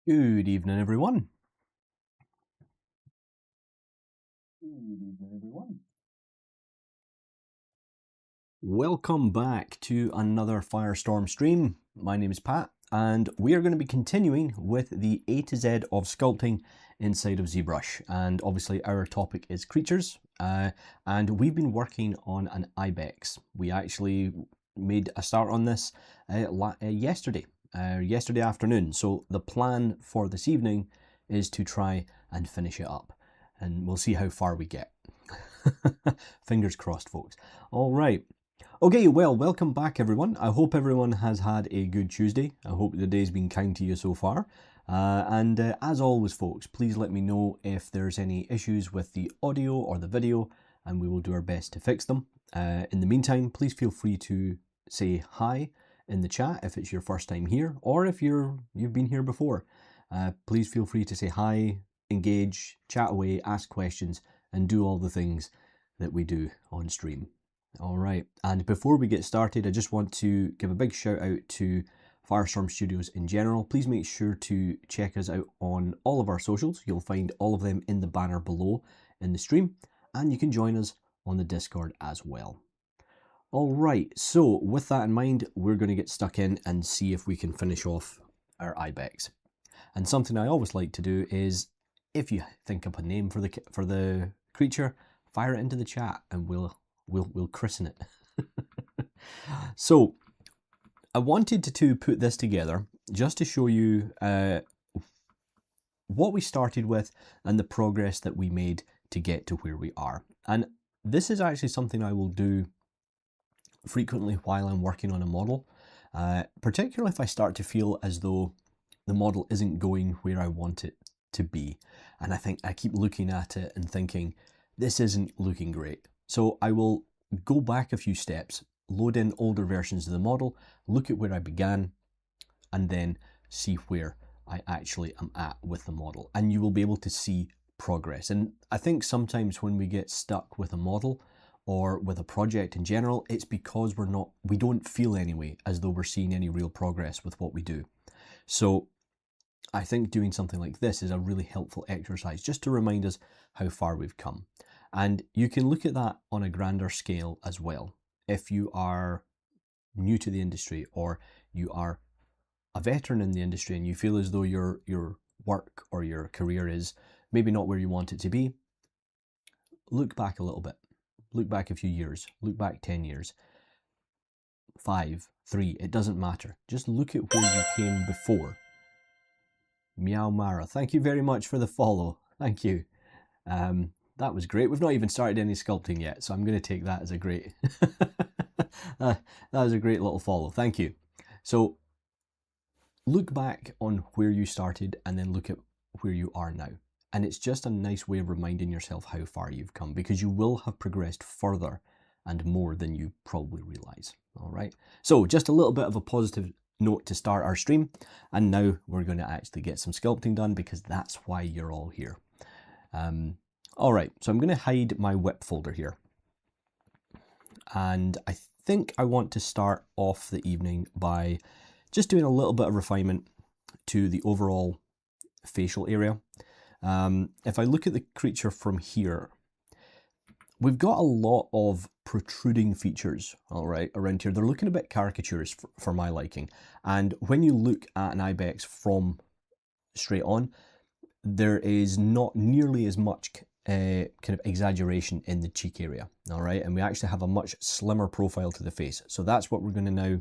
Good evening, everyone. Welcome back to another Firestorm stream. My name is Pat, and we are going to be continuing with the A to Z of sculpting inside of ZBrush. And obviously, our topic is creatures, and we've been working on an IBEX. We actually made a start on this yesterday afternoon. So the plan for this evening is to try and finish it up, and we'll see how far we get. Fingers crossed, folks. All right. Okay, well, welcome back, everyone. I hope everyone has had a good Tuesday. I hope the day's been kind to you so far. As always, folks, please let me know if there's any issues with the audio or the video, and we will do our best to fix them. In the meantime, please feel free to say hi in the chat if it's your first time here, or if you've been here before. Please feel free to say hi, engage, chat away, ask questions, and do all the things that we do on stream. All right, and before we get started, I just want to give a big shout out to Firestorm Studios in general. Please make sure to check us out on all of our socials. You'll find all of them in the banner below in the stream, and you can join us on the Discord as well. All right, so with that in mind, we're going to get stuck in and see if we can finish off our IBEX. And something I always like to do is, if you think up a name for the creature, fire it into the chat, and we'll christen it. So I wanted to put this together just to show you what we started with and the progress that we made to get to where we are. And this is actually something I will do frequently while I'm working on a model, particularly if I start to feel as though the model isn't going where I want it to be. And I keep looking at it and thinking, this isn't looking great. So I will go back a few steps, load in older versions of the model, look at where I began, and then see where I actually am at with the model. And you will be able to see progress. And I think sometimes when we get stuck with a model or with a project in general, it's because we don't feel anyway as though we're seeing any real progress with what we do. So I think doing something like this is a really helpful exercise just to remind us how far we've come. And you can look at that on a grander scale as well. If you are new to the industry, or you are a veteran in the industry and you feel as though your work or your career is maybe not where you want it to be, look back a little bit. Look back a few years. Look back 10 years. 5, 3, it doesn't matter. Just look at where you came before. Meow Mara, thank you very much for the follow. Thank you. That was great. We've not even started any sculpting yet, so I'm going to take that as a great that was a great little follow. Thank you. So look back on where you started and then look at where you are now. And it's just a nice way of reminding yourself how far you've come, because you will have progressed further and more than you probably realize. All right. So just a little bit of a positive note to start our stream. And now we're going to actually get some sculpting done, because that's why you're all here. All right, so I'm going to hide my whip folder here. And I think I want to start off the evening by just doing a little bit of refinement to the overall facial area. If I look at the creature from here, we've got a lot of protruding features, all right, around here. They're looking a bit caricaturist for my liking. And when you look at an IBEX from straight on, there is not nearly as much kind of exaggeration in the cheek area, all right? And we actually have a much slimmer profile to the face. So that's what we're going to now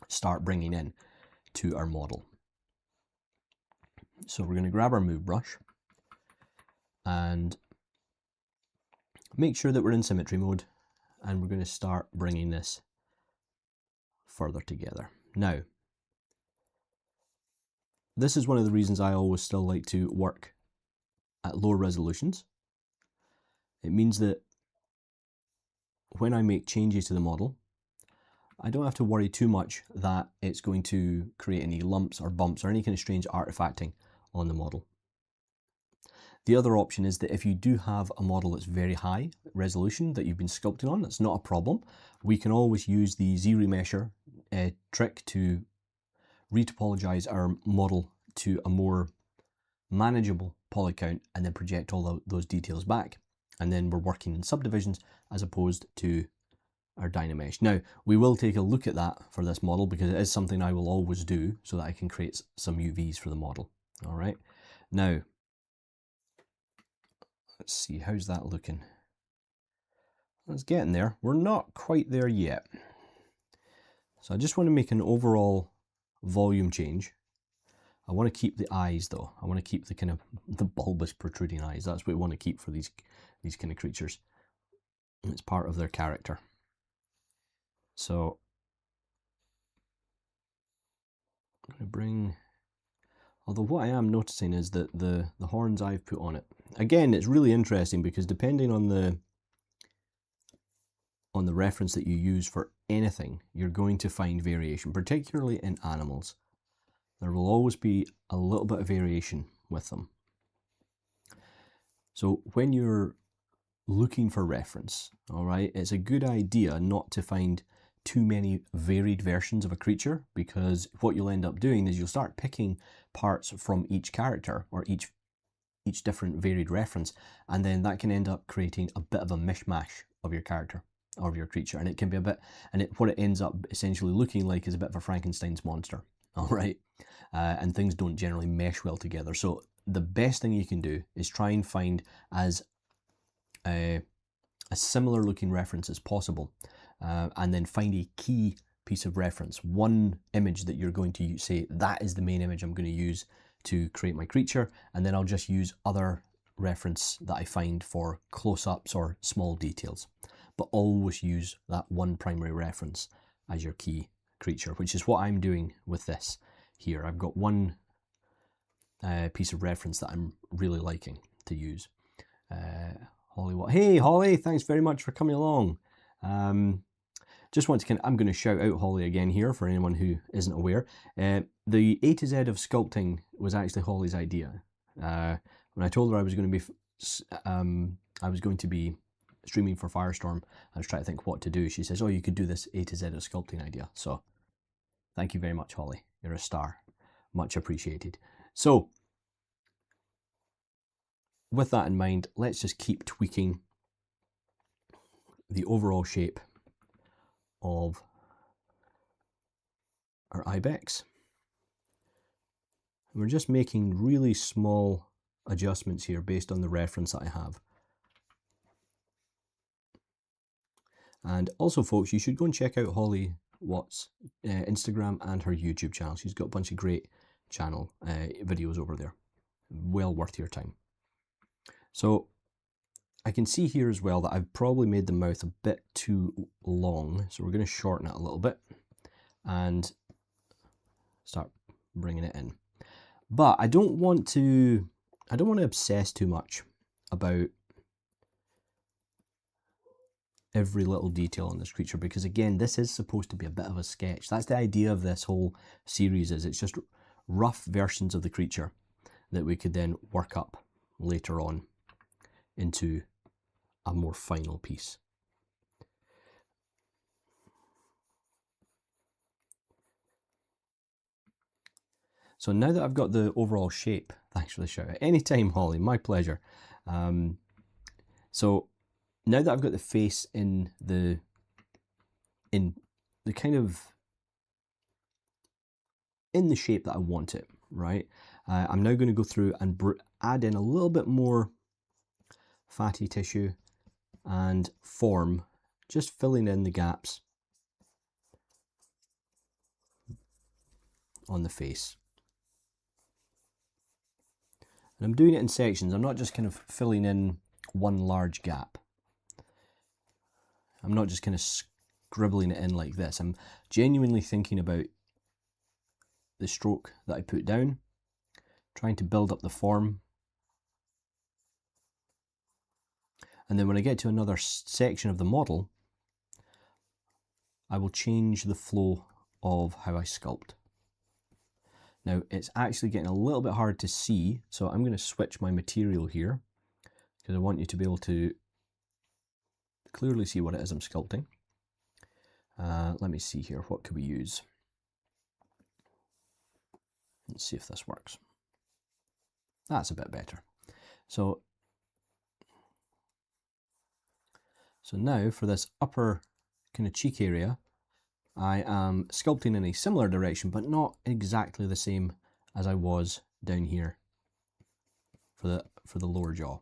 start bringing in to our model. So we're going to grab our move brush and make sure that we're in symmetry mode, and we're going to start bringing this further together. Now, this is one of the reasons I always still like to work at lower resolutions. It means that when I make changes to the model, I don't have to worry too much that it's going to create any lumps or bumps or any kind of strange artifacting on the model. The other option is that if you do have a model that's very high resolution that you've been sculpting on, that's not a problem. We can always use the Z-remesher trick to retopologize our model to a more manageable poly count and then project all those details back. And then we're working in subdivisions as opposed to our Dynamesh. Now, we will take a look at that for this model because it is something I will always do so that I can create some UVs for the model. All right. Now, let's see, how's that looking? It's getting there. We're not quite there yet. So I just want to make an overall volume change. I want to keep the eyes though. I want to keep the kind of the bulbous protruding eyes. That's what we want to keep for these kind of creatures. It's part of their character. So I'm going to bring, although what I am noticing is that the horns I've put on it, again, it's really interesting because depending on the reference that you use for anything, you're going to find variation, particularly in animals. There will always be a little bit of variation with them. So when you're looking for reference, all right, it's a good idea not to find too many varied versions of a creature, because what you'll end up doing is you'll start picking parts from each character or each different varied reference, and then that can end up creating a bit of a mishmash of your character or of your creature, and it can be a bit, and what it ends up essentially looking like is a bit of a Frankenstein's monster, all right, and things don't generally mesh well together. So the best thing you can do is try and find as a similar looking reference as possible, and then find a key piece of reference, one image that you're going to say, that is the main image I'm going to use to create my creature, and then I'll just use other reference that I find for close-ups or small details. But always use that one primary reference as your key creature, which is what I'm doing with this here. I've got one piece of reference that I'm really liking to use. Holly, hey Holly, thanks very much for coming along. Just want to I'm going to shout out Holly again here for anyone who isn't aware. The A to Z of sculpting was actually Holly's idea. When I told her I was going to be streaming for Firestorm, I was trying to think what to do. She says, "Oh, you could do this A to Z of sculpting idea." So, thank you very much, Holly. You're a star. Much appreciated. So, with that in mind, let's just keep tweaking the overall shape of our IBEX. We're just making really small adjustments here based on the reference that I have. And also, folks, you should go and check out Holly Watt's Instagram and her YouTube channel. She's got a bunch of great channel videos over there. Well worth your time. So I can see here as well that I've probably made the mouth a bit too long. So we're going to shorten it a little bit and start bringing it in. But I don't want to obsess too much about every little detail on this creature, because again, this is supposed to be a bit of a sketch. That's the idea of this whole series, is it's just rough versions of the creature that we could then work up later on into a more final piece. So now that I've got the overall shape, thanks for the shout out. Anytime, Holly, my pleasure. So now that I've got the face in the kind of in the shape that I want it, right? I'm now going to go through and add in a little bit more fatty tissue and form, just filling in the gaps on the face. And I'm doing it in sections. I'm not just kind of filling in one large gap. I'm not just kind of scribbling it in like this. I'm genuinely thinking about the stroke that I put down, trying to build up the form. And then when I get to another section of the model, I will change the flow of how I sculpt. Now it's actually getting a little bit hard to see, so I'm going to switch my material here because I want you to be able to clearly see what it is I'm sculpting. Let me see here, what could we use? Let's see if this works. That's a bit better. So now for this upper kind of cheek area, I am sculpting in a similar direction, but not exactly the same as I was down here for the lower jaw.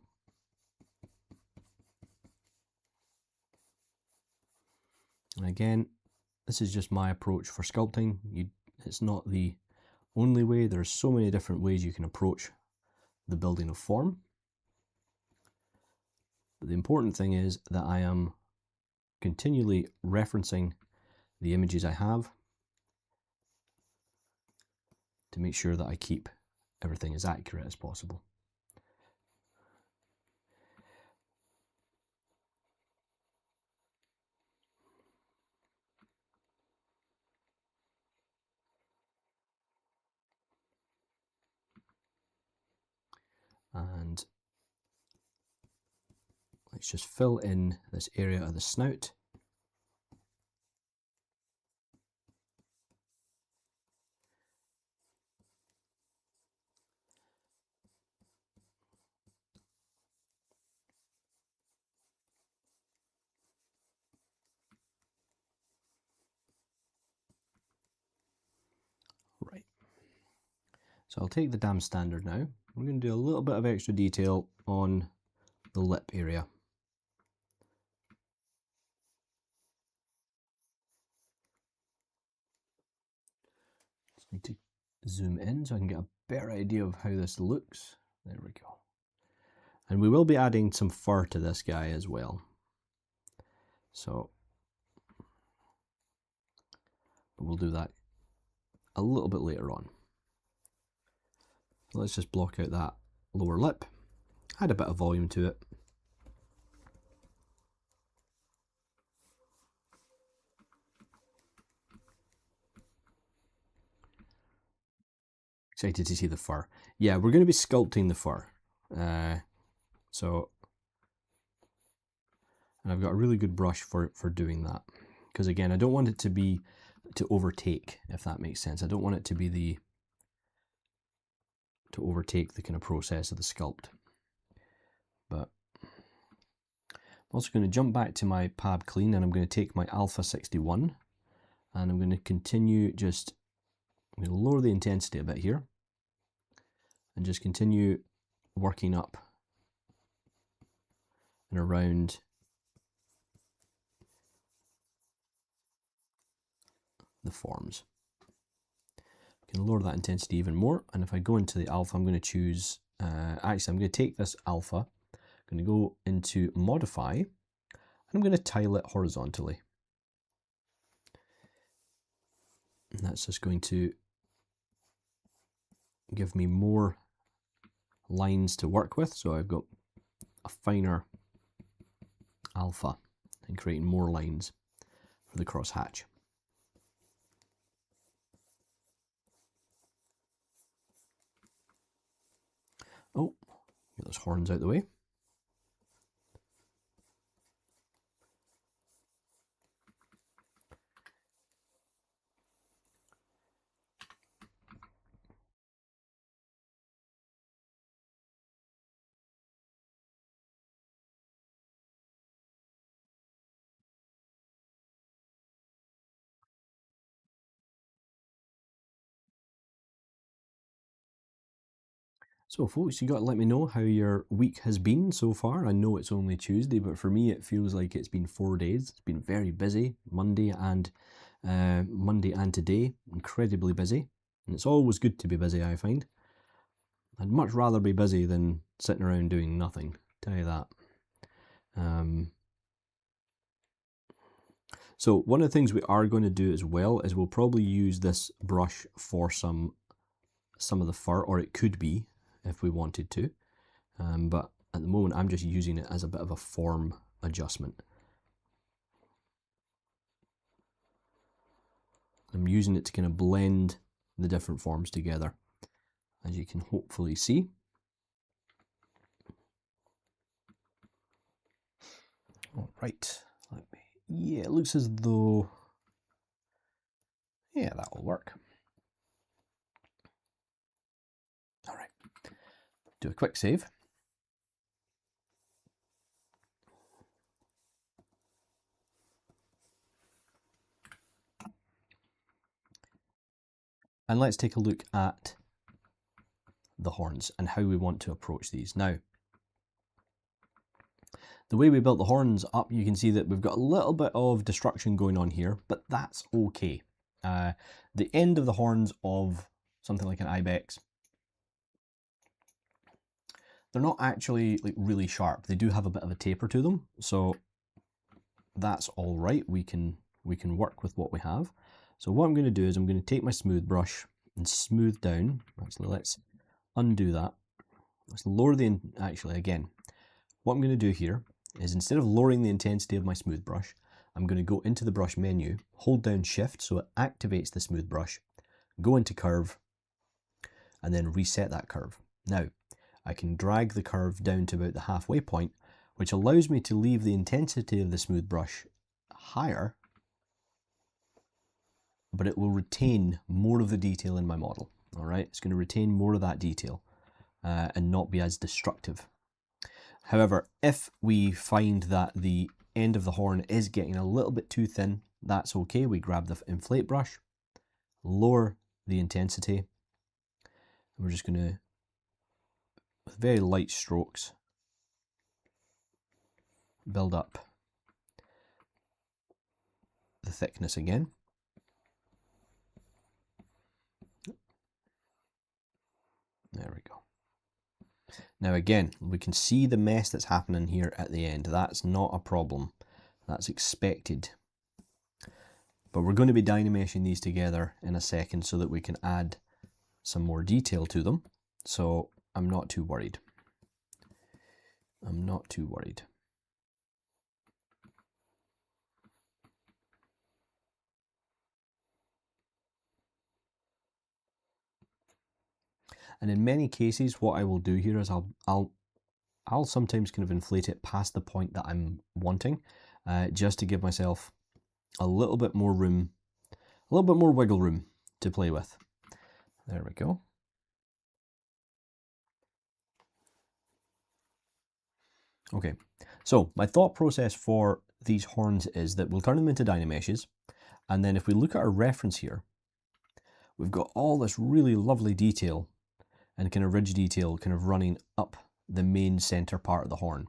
And again, this is just my approach for sculpting. It's not the only way. There's so many different ways you can approach the building of form. But the important thing is that I am continually referencing the images I have to make sure that I keep everything as accurate as possible. And let's just fill in this area of the snout. Right. So I'll take the dam standard now. We're going to do a little bit of extra detail on the lip area. Just need to zoom in so I can get a better idea of how this looks. There we go. And we will be adding some fur to this guy as well. So we'll do that a little bit later on. So let's just block out that lower lip, add a bit of volume to it. Excited to see the fur. Yeah, we're going to be sculpting the fur. And I've got a really good brush for doing that. Because again, I don't want it to overtake, if that makes sense. I don't want it to be to overtake the kind of process of the sculpt. But I'm also going to jump back to my pab clean, and I'm going to take my alpha 61, and I'm going to continue I'm going to lower the intensity a bit here, and just continue working up and around the forms. I can lower that intensity even more, and if I go into the alpha, I'm going to choose, actually I'm going to take this alpha, I'm going to go into modify, and I'm going to tile it horizontally. And that's just going to give me more lines to work with, so I've got a finer alpha and creating more lines for the cross hatch. Oh, get those horns out the way. So folks, you got to let me know how your week has been so far. I know it's only Tuesday, but for me it feels like it's been 4 days. It's been very busy, Monday and today, incredibly busy. And it's always good to be busy, I find. I'd much rather be busy than sitting around doing nothing, tell you that. So one of the things we are going to do as well is we'll probably use this brush for some of the fur, or it could be if we wanted to, but at the moment I'm just using it as a bit of a form adjustment. I'm using it to kind of blend the different forms together, as you can hopefully see. All right, yeah, it looks as though, yeah, that will work. Do a quick save. And let's take a look at the horns and how we want to approach these. Now, the way we built the horns up, you can see that we've got a little bit of destruction going on here, but that's okay. The end of the horns of something like an IBEX, they're not actually like really sharp. They do have a bit of a taper to them, so that's all right. We can work with what we have. So what I'm going to do is I'm going to take my smooth brush and smooth down. Actually, let's undo that. Let's lower the, actually again, what I'm going to do here is instead of lowering the intensity of my smooth brush, I'm going to go into the brush menu, hold down shift so it activates the smooth brush, go into curve, and then reset that curve. Now, I can drag the curve down to about the halfway point, which allows me to leave the intensity of the smooth brush higher, but it will retain more of the detail in my model. All right, it's going to retain more of that detail and not be as destructive. However, if we find that the end of the horn is getting a little bit too thin, that's okay. We grab the inflate brush, lower the intensity, and we're just going to, with very light strokes, build up the thickness again. There we go. Now again, we can see the mess that's happening here at the end. That's not a problem. That's expected. But we're going to be dynameshing these together in a second so that we can add some more detail to them. So I'm not too worried. I'm not too worried. And in many cases, what I will do here is I'll sometimes kind of inflate it past the point that I'm wanting, just to give myself a little bit more room, a little bit more wiggle room to play with. There we go. Okay, so my thought process for these horns is that we'll turn them into dynameshes, and then if we look at our reference here, we've got all this really lovely detail and kind of ridge detail kind of running up the main center part of the horn.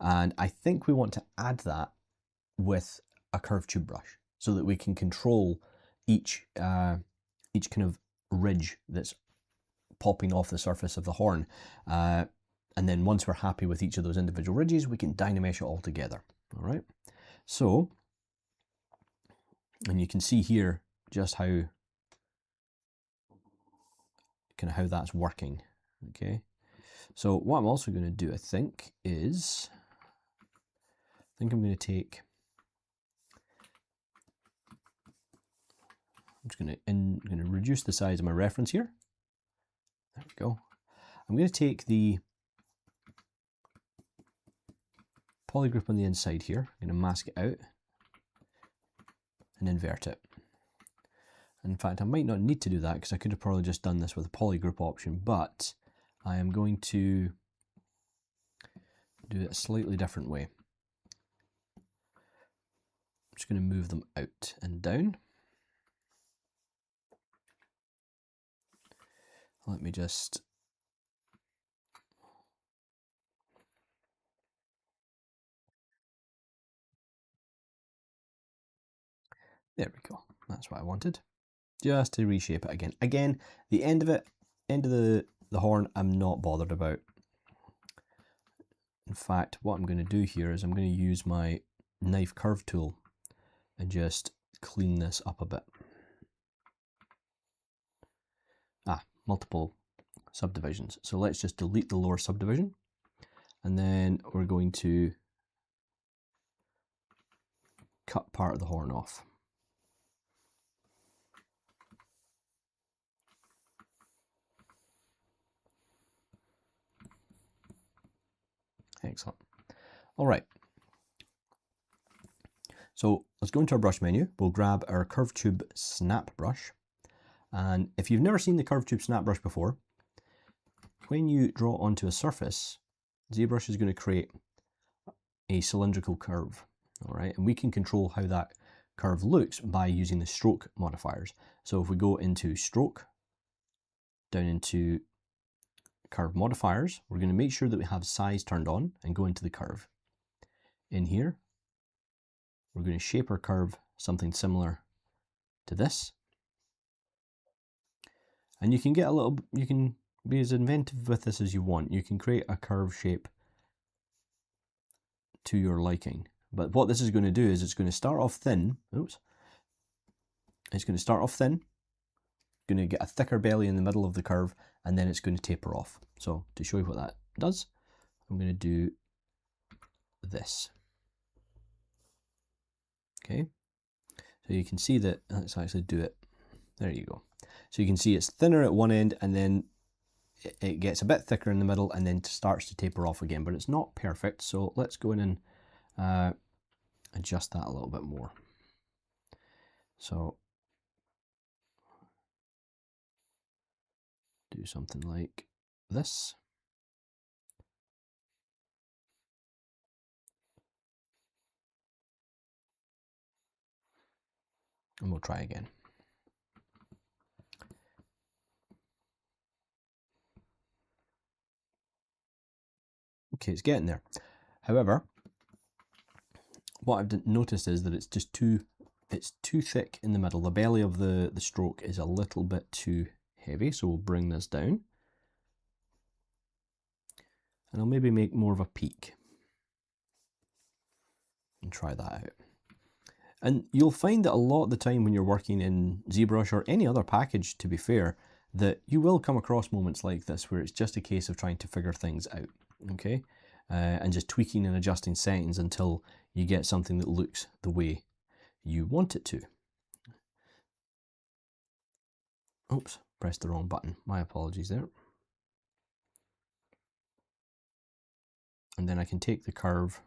And I think we want to add that with a curved tube brush so that we can control each kind of ridge that's popping off the surface of the horn. And then once we're happy with each of those individual ridges, we can dynamesh it all together. All right. So, and you can see here just how how that's working. Okay, so what I'm also going to do, I think I'm going to reduce the size of my reference here. There we go. I'm going to take the polygroup on the inside here. I'm going to mask it out and invert it. In fact, I might not need to do that because I could have probably just done this with a polygroup option, but I am going to do it a slightly different way. I'm just going to move them out and down. Let me just there we go. That's what I wanted. Just to reshape it again. Again, the end of the horn, I'm not bothered about. In fact, what I'm going to do here is I'm going to use my knife curve tool and just clean this up a bit. Multiple subdivisions. So let's just delete the lower subdivision, and then we're going to cut part of the horn off. Excellent. All right. So let's go into our brush menu. We'll grab our curved tube snap brush. And if you've never seen the curved tube snap brush before, when you draw onto a surface, ZBrush is going to create a cylindrical curve, all right? And we can control how that curve looks by using the stroke modifiers. So if we go into stroke, down into curve modifiers, we're going to make sure that we have size turned on and go into the curve. In here, we're going to shape our curve something similar to this. And you can get you can be as inventive with this as you want. You can create a curve shape to your liking. But what this is going to do is it's going to start off thin. Oops. It's going to start off thin, going to get a thicker belly in the middle of the curve, and then it's going to taper off. So to show you what that does, I'm going to do this. Okay. So you can see that, let's actually do it. There you go. So you can see it's thinner at one end, and then it gets a bit thicker in the middle, and then starts to taper off again, but it's not perfect. So let's go in and adjust that a little bit more. So do something like this. And we'll try again. Okay, it's getting there. However, what I've noticed is that it's just too thick in the middle. The belly of the stroke is a little bit too heavy, so we'll bring this down. And I'll maybe make more of a peak. And try that out. And you'll find that a lot of the time when you're working in ZBrush or any other package, to be fair, that you will come across moments like this where it's just a case of trying to figure things out, okay? And just tweaking and adjusting settings until you get something that looks the way you want it to. Oops, pressed the wrong button. My apologies there. And then I can take the curve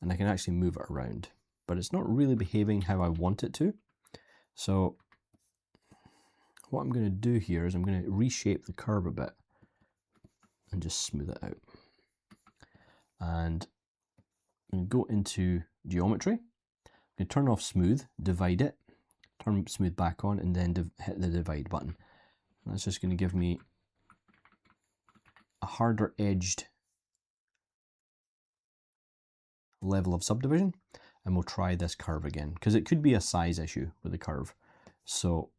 and I can actually move it around, but it's not really behaving how I want it to. So what I'm going to do here is I'm going to reshape the curve a bit and just smooth it out. And I'm going to go into geometry. I'm going to turn off smooth, divide it, turn smooth back on, and then hit the divide button. And that's just going to give me a harder edged level of subdivision. And we'll try this curve again, because it could be a size issue with the curve. So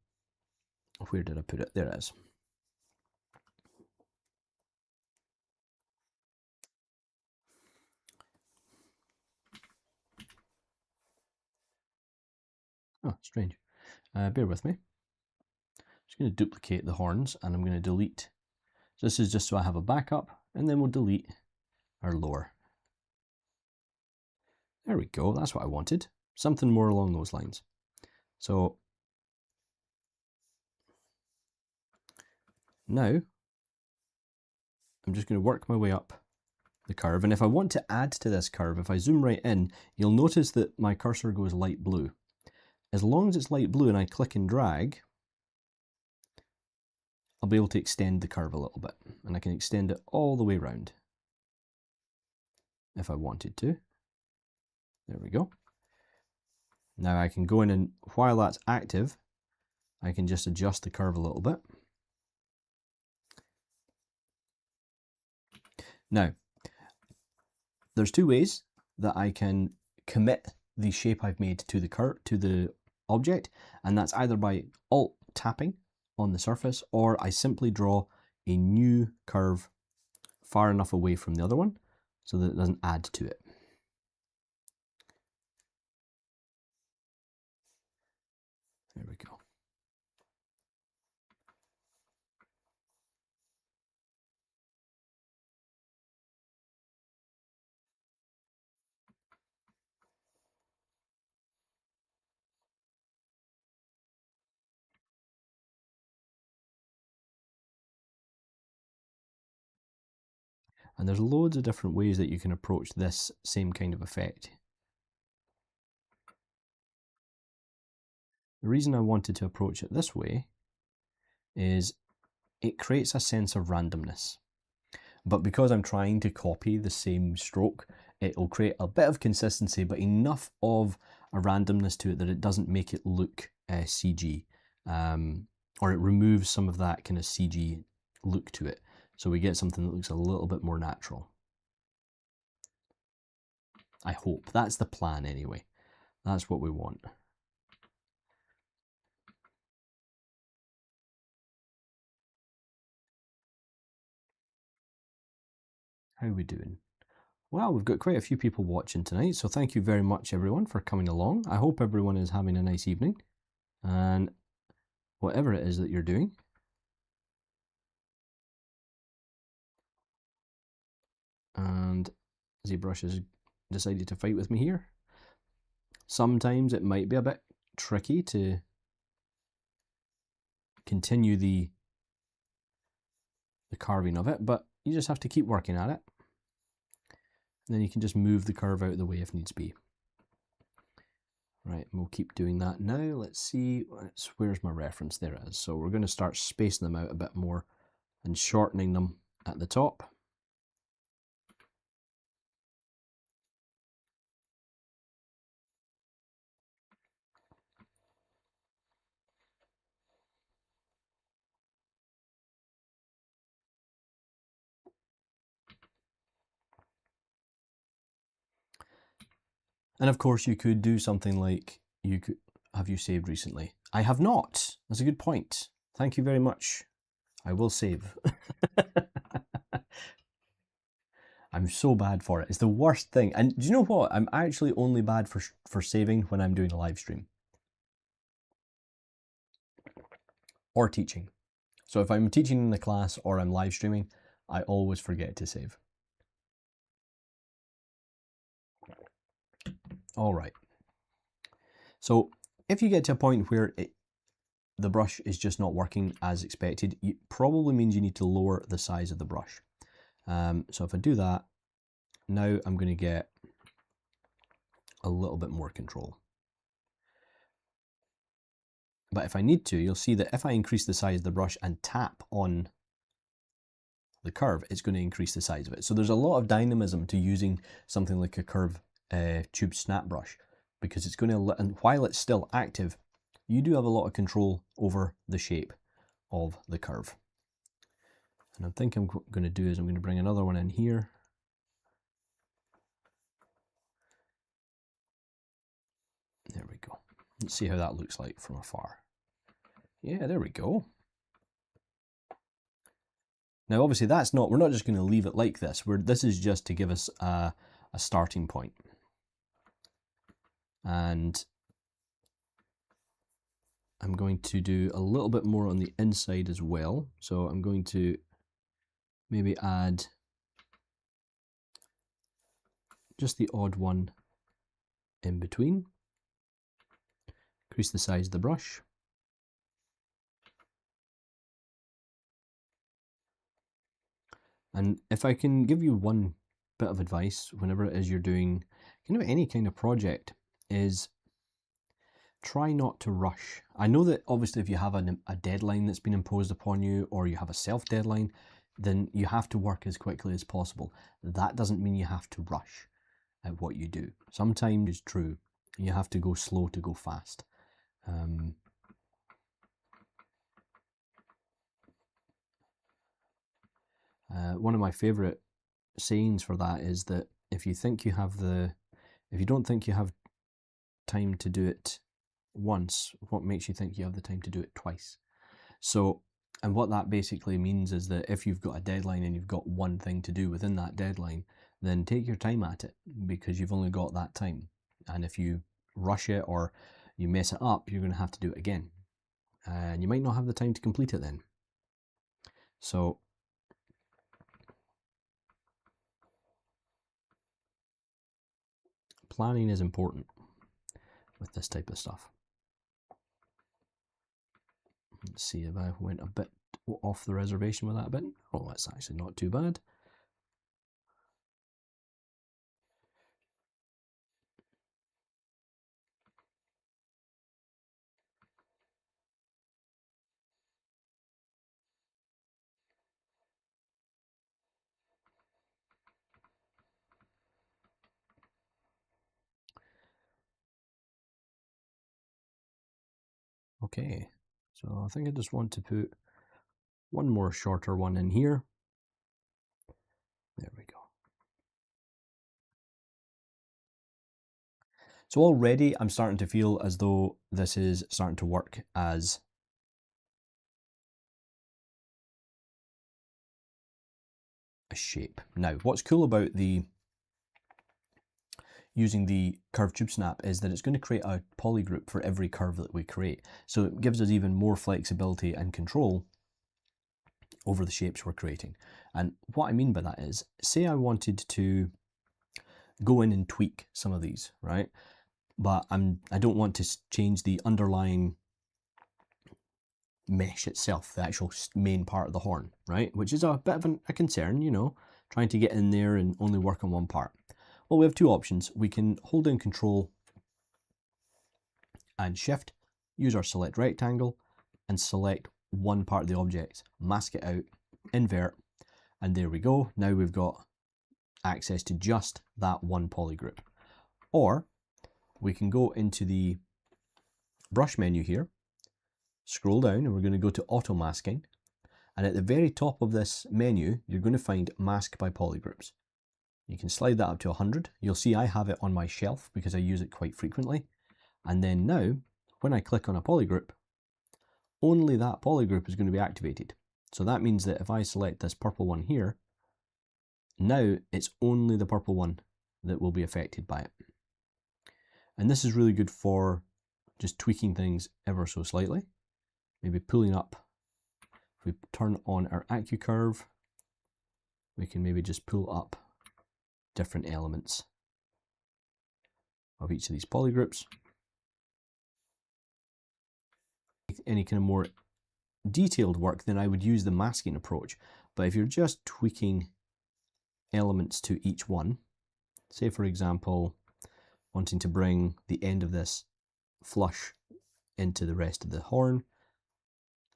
where did I put it? There it is. Oh, strange. Bear with me. Just going to duplicate the horns, and I'm going to delete. So this is just so I have a backup, and then we'll delete our lower. There we go, that's what I wanted. Something more along those lines. So now I'm just going to work my way up the curve, and if I want to add to this curve, if I zoom right in, you'll notice that my cursor goes light blue. As long as it's light blue and I click and drag, I'll be able to extend the curve a little bit, and I can extend it all the way around if I wanted to. There we go. Now I can go in, and while that's active, I can just adjust the curve a little bit. Now, there's two ways that I can commit the shape I've made to the object, and that's either by Alt tapping on the surface, or I simply draw a new curve far enough away from the other one so that it doesn't add to it. There we go. And there's loads of different ways that you can approach this same kind of effect. The reason I wanted to approach it this way is it creates a sense of randomness. but because I'm trying to copy the same stroke, it'll create a bit of consistency, but enough of a randomness to it that it doesn't make it look CG, or it removes some of that kind of CG look to it. So we get something that looks a little bit more natural. I hope. That's the plan anyway. That's what we want. How are we doing? Well, we've got quite a few people watching tonight, so thank you very much everyone for coming along. I hope everyone is having a nice evening, and whatever it is that you're doing. And ZBrush has decided to fight with me here. Sometimes it might be a bit tricky to continue the carving of it, but you just have to keep working at it. And then you can just move the curve out of the way if needs be. Right, and we'll keep doing that now. Let's see, where's my reference? There it is. So we're going to start spacing them out a bit more and shortening them at the top. And of course you could do something like, have you saved recently? I have not. That's a good point. Thank you very much. I will save. I'm so bad for it. It's the worst thing. And do you know what? I'm actually only bad for saving when I'm doing a live stream. Or teaching. So if I'm teaching in the class or I'm live streaming, I always forget to save. All right. So if you get to a point where the brush is just not working as expected, it probably means you need to lower the size of the brush. So if I do that, now I'm going to get a little bit more control. But if I need to, you'll see that if I increase the size of the brush and tap on the curve, it's going to increase the size of it. So there's a lot of dynamism to using something like a curve tube snap brush, because it's going to, and while it's still active, you do have a lot of control over the shape of the curve. And I think I'm going to do is I'm going to bring another one in here. There we go. Let's see how that looks like from afar. Yeah, there we go. Now obviously that's not, we're not just going to leave it like this. This is just to give us a starting point. And I'm going to do a little bit more on the inside as well. So I'm going to maybe add just the odd one in between. Increase the size of the brush. And if I can give you one bit of advice whenever it is you're doing kind of any kind of project, is try not to rush. I know that obviously if you have a deadline that's been imposed upon you, or you have a self deadline, then you have to work as quickly as possible. That doesn't mean you have to rush at what you do. Sometimes it's true, you have to go slow to go fast. One of my favorite sayings for that is that if you don't think you have time to do it once, what makes you think you have the time to do it twice? So, and what that basically means is that if you've got a deadline and you've got one thing to do within that deadline, then take your time at it, because you've only got that time. And if you rush it or you mess it up, you're going to have to do it again. And you might not have the time to complete it then. So planning is important with this type of stuff. Let's see if I went a bit off the reservation with that bit. Oh, that's actually not too bad. Okay, so I think I just want to put one more shorter one in here. There we go. So already I'm starting to feel as though this is starting to work as a shape. Now, what's cool about using the curve tube snap is that it's going to create a polygroup for every curve that we create. So it gives us even more flexibility and control over the shapes we're creating. And what I mean by that is, say I wanted to go in and tweak some of these, right? But I don't want to change the underlying mesh itself, the actual main part of the horn, right? Which is a bit of a concern, you know, trying to get in there and only work on one part. Well, we have two options. We can hold down Control and Shift, use our select rectangle, and select one part of the object, mask it out, invert, and there we go. Now we've got access to just that one polygroup. Or we can go into the brush menu here, scroll down, and we're going to go to auto masking. And at the very top of this menu, you're going to find mask by polygroups. You can slide that up to 100. You'll see I have it on my shelf because I use it quite frequently. And then now, when I click on a polygroup, only that polygroup is going to be activated. So that means that if I select this purple one here, now it's only the purple one that will be affected by it. And this is really good for just tweaking things ever so slightly. Maybe pulling up. If we turn on our AccuCurve, we can maybe just pull up different elements of each of these polygroups. Any kind of more detailed work, then I would use the masking approach. But if you're just tweaking elements to each one, say for example, wanting to bring the end of this flush into the rest of the horn,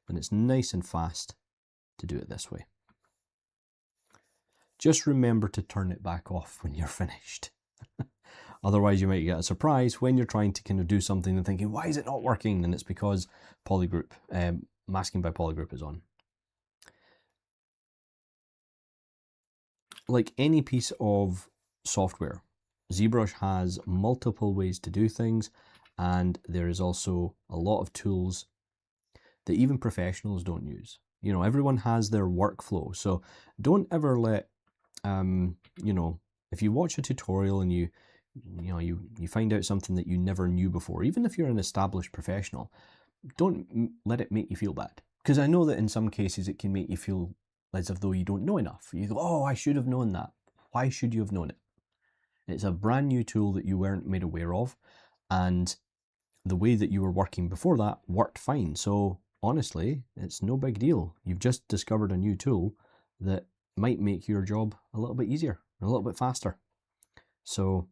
and it's nice and fast to do it this way. Just remember to turn it back off when you're finished. Otherwise you might get a surprise when you're trying to kind of do something and thinking, why is it not working? And it's because polygroup, masking by polygroup is on. Like any piece of software, ZBrush has multiple ways to do things, and there is also a lot of tools that even professionals don't use. You know, everyone has their workflow, so don't ever let, you know, if you watch a tutorial and you find out something that you never knew before, even if you're an established professional, don't let it make you feel bad. Because I know that in some cases it can make you feel as if though you don't know enough. You go, oh, I should have known that. Why should you have known it? It's a brand new tool that you weren't made aware of, and the way that you were working before that worked fine. So honestly, it's no big deal. You've just discovered a new tool that might make your job a little bit easier, a little bit faster. So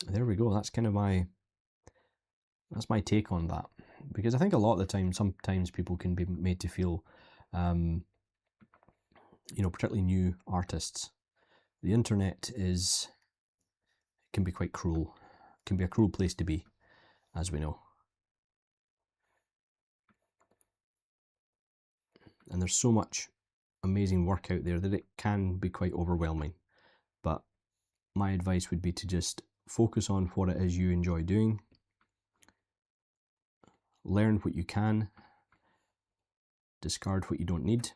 there we go. That's kind of that's my take on that. Because I think a lot of the time, sometimes people can be made to feel, you know, particularly new artists, the internet can be quite cruel. It can be a cruel place to be, as we know. And there's so much amazing work out there that it can be quite overwhelming. But my advice would be to just focus on what it is you enjoy doing. Learn what you can. Discard what you don't need.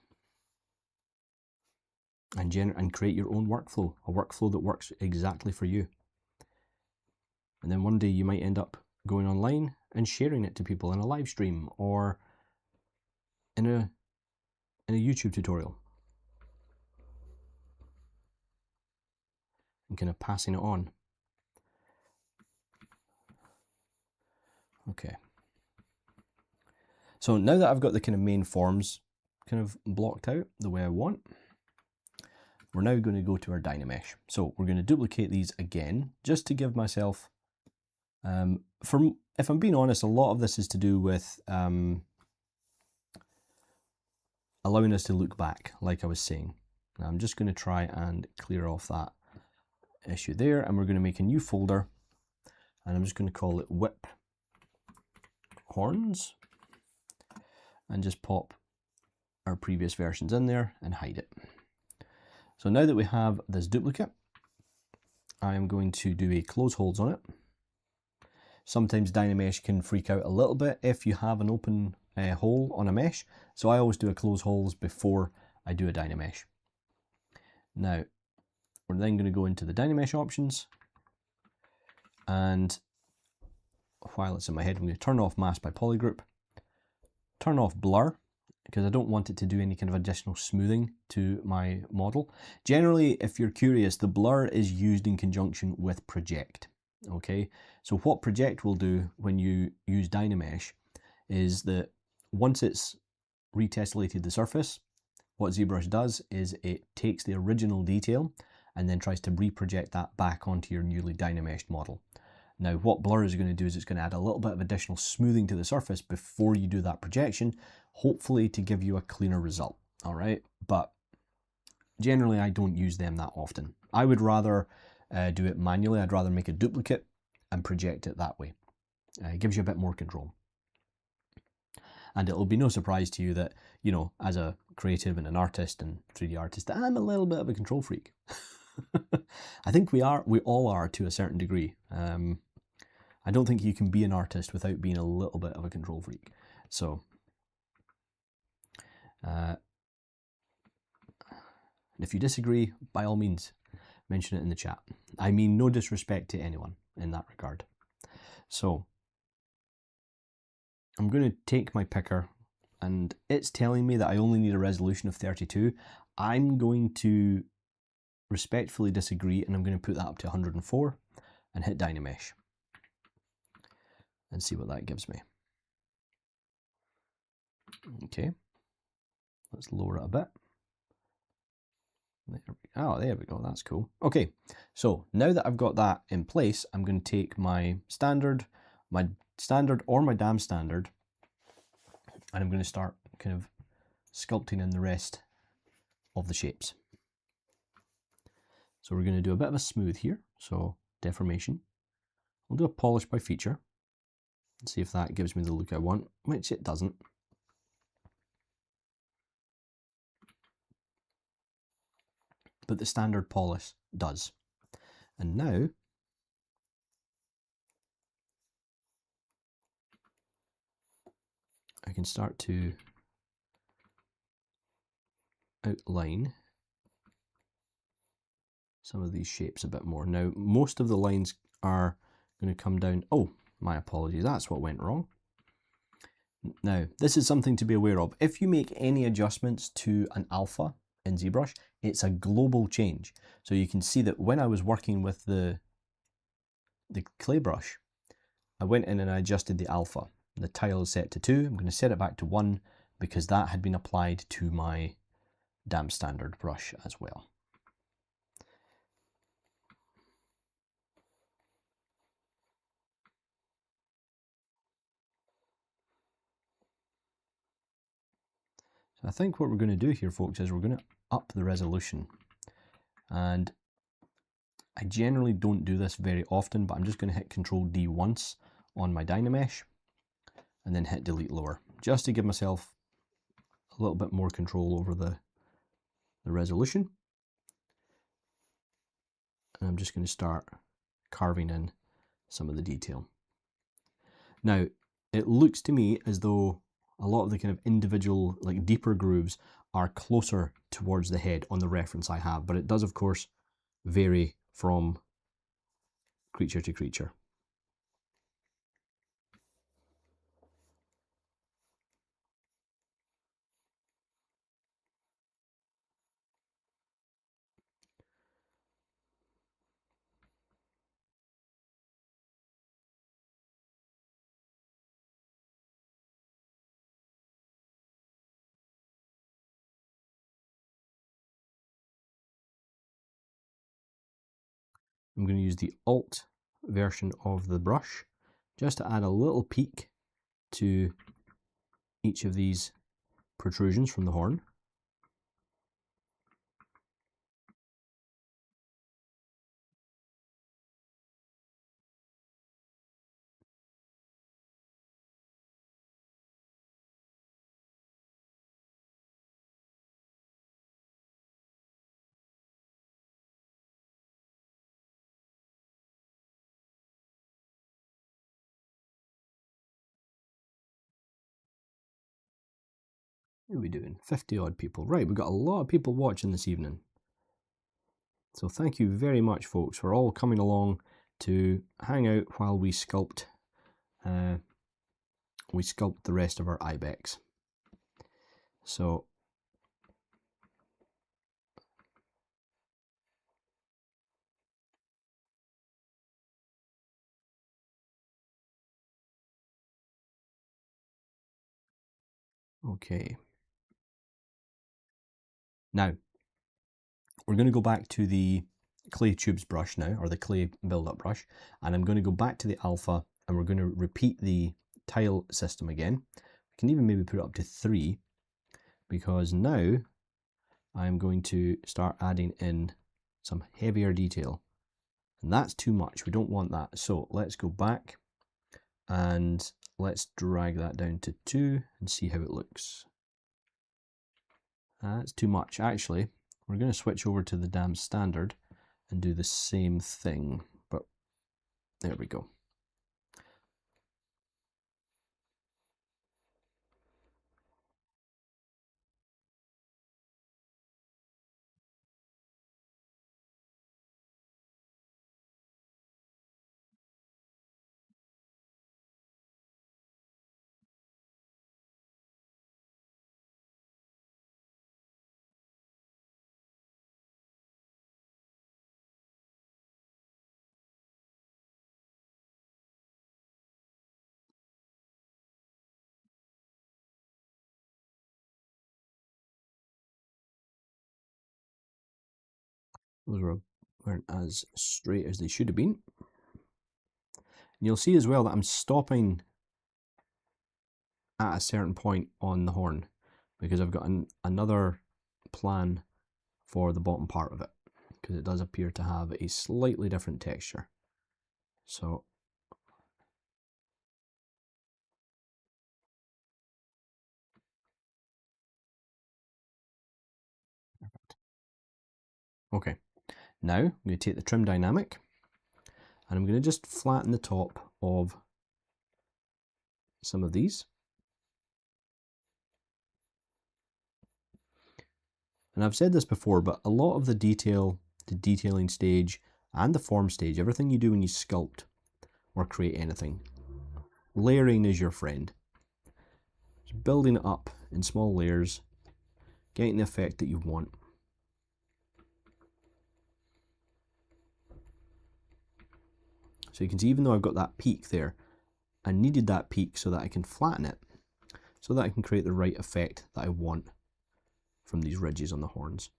And create your own workflow, a workflow that works exactly for you. And then one day you might end up going online and sharing it to people in a live stream or in a YouTube tutorial. And kind of passing it on. Okay. So now that I've got the kind of main forms kind of blocked out the way I want, we're now going to go to our Dynamesh. So we're going to duplicate these again, just to give myself, if I'm being honest, a lot of this is to do with allowing us to look back, like I was saying. Now I'm just going to try and clear off that issue there, and we're going to make a new folder, and I'm just going to call it whip horns and just pop our previous versions in there and hide it. So now that we have this duplicate, I am going to do a close holds on it. Sometimes Dynamesh can freak out a little bit if you have an open hole on a mesh, so I always do a close holds before I do a Dynamesh. Now, we're then going to go into the Dynamesh options, and while it's in my head, I'm going to turn off Mask by Polygroup, turn off Blur, because I don't want it to do any kind of additional smoothing to my model. Generally, if you're curious, the blur is used in conjunction with project. Okay, so what project will do when you use Dynamesh is that once it's retessellated the surface, what ZBrush does is it takes the original detail and then tries to reproject that back onto your newly Dynameshed model. Now, what blur is going to do is it's going to add a little bit of additional smoothing to the surface before you do that projection, hopefully to give you a cleaner result, all right? But generally, I don't use them that often. I would rather do it manually. I'd rather make a duplicate and project it that way. It gives you a bit more control. And it'll be no surprise to you that, you know, as a creative and an artist and 3D artist, I'm a little bit of a control freak. I think we all are to a certain degree. I don't think you can be an artist without being a little bit of a control freak. So, if you disagree, by all means, mention it in the chat. I mean no disrespect to anyone in that regard. So, I'm going to take my picker, and it's telling me that I only need a resolution of 32. I'm going to respectfully disagree, and I'm going to put that up to 104 and hit Dynamesh and see what that gives me. Okay, let's lower it a bit. There we go, that's cool. Okay, so now that I've got that in place, I'm going to take my standard or my damn standard, and I'm going to start kind of sculpting in the rest of the shapes. So we're going to do a bit of a smooth here, so deformation. We'll do a polish by feature and see if that gives me the look I want, which it doesn't. But the standard polish does. And now I can start to outline some of these shapes a bit more. Now, most of the lines are going to come down. Oh, my apologies, that's what went wrong. Now, this is something to be aware of. If you make any adjustments to an alpha in ZBrush, it's a global change. So you can see that when I was working with the clay brush, I went in and I adjusted the alpha. The tile is set to 2. I'm going to set it back to 1 because that had been applied to my damp standard brush as well. So I think what we're going to do here, folks, is we're going to up the resolution. And I generally don't do this very often, but I'm just going to hit Control D once on my Dynamesh and then hit Delete Lower, just to give myself a little bit more control over the resolution. And I'm just going to start carving in some of the detail. Now, it looks to me as though a lot of the kind of individual, like deeper grooves are closer towards the head on the reference I have, but it does, of course, vary from creature to creature. I'm going to use the Alt version of the brush just to add a little peak to each of these protrusions from the horn. What are we doing? 50 odd people. Right, we've got a lot of people watching this evening. So thank you very much, folks, for all coming along to hang out while we sculpt the rest of our IBEX. So okay. Now we're going to go back to the clay tubes brush now, or the clay build-up brush, and I'm going to go back to the alpha, and we're going to repeat the tile system again. We can even maybe put it up to 3, because now I'm going to start adding in some heavier detail, and that's too much. We don't want that. So let's go back and let's drag that down to 2 and see how it looks. That's too much. Actually, we're going to switch over to the damn standard and do the same thing, but there we go. Those weren't as straight as they should have been. And you'll see as well that I'm stopping at a certain point on the horn because I've got another plan for the bottom part of it, because it does appear to have a slightly different texture. So okay, now I'm going to take the trim dynamic and I'm going to just flatten the top of some of these. And I've said this before, but a lot of the detailing stage and the form stage, everything you do when you sculpt or create anything, layering is your friend. Just building it up in small layers, getting the effect that you want. So you can see, even though I've got that peak there, I needed that peak so that I can flatten it, so that I can create the right effect that I want from these ridges on the horns.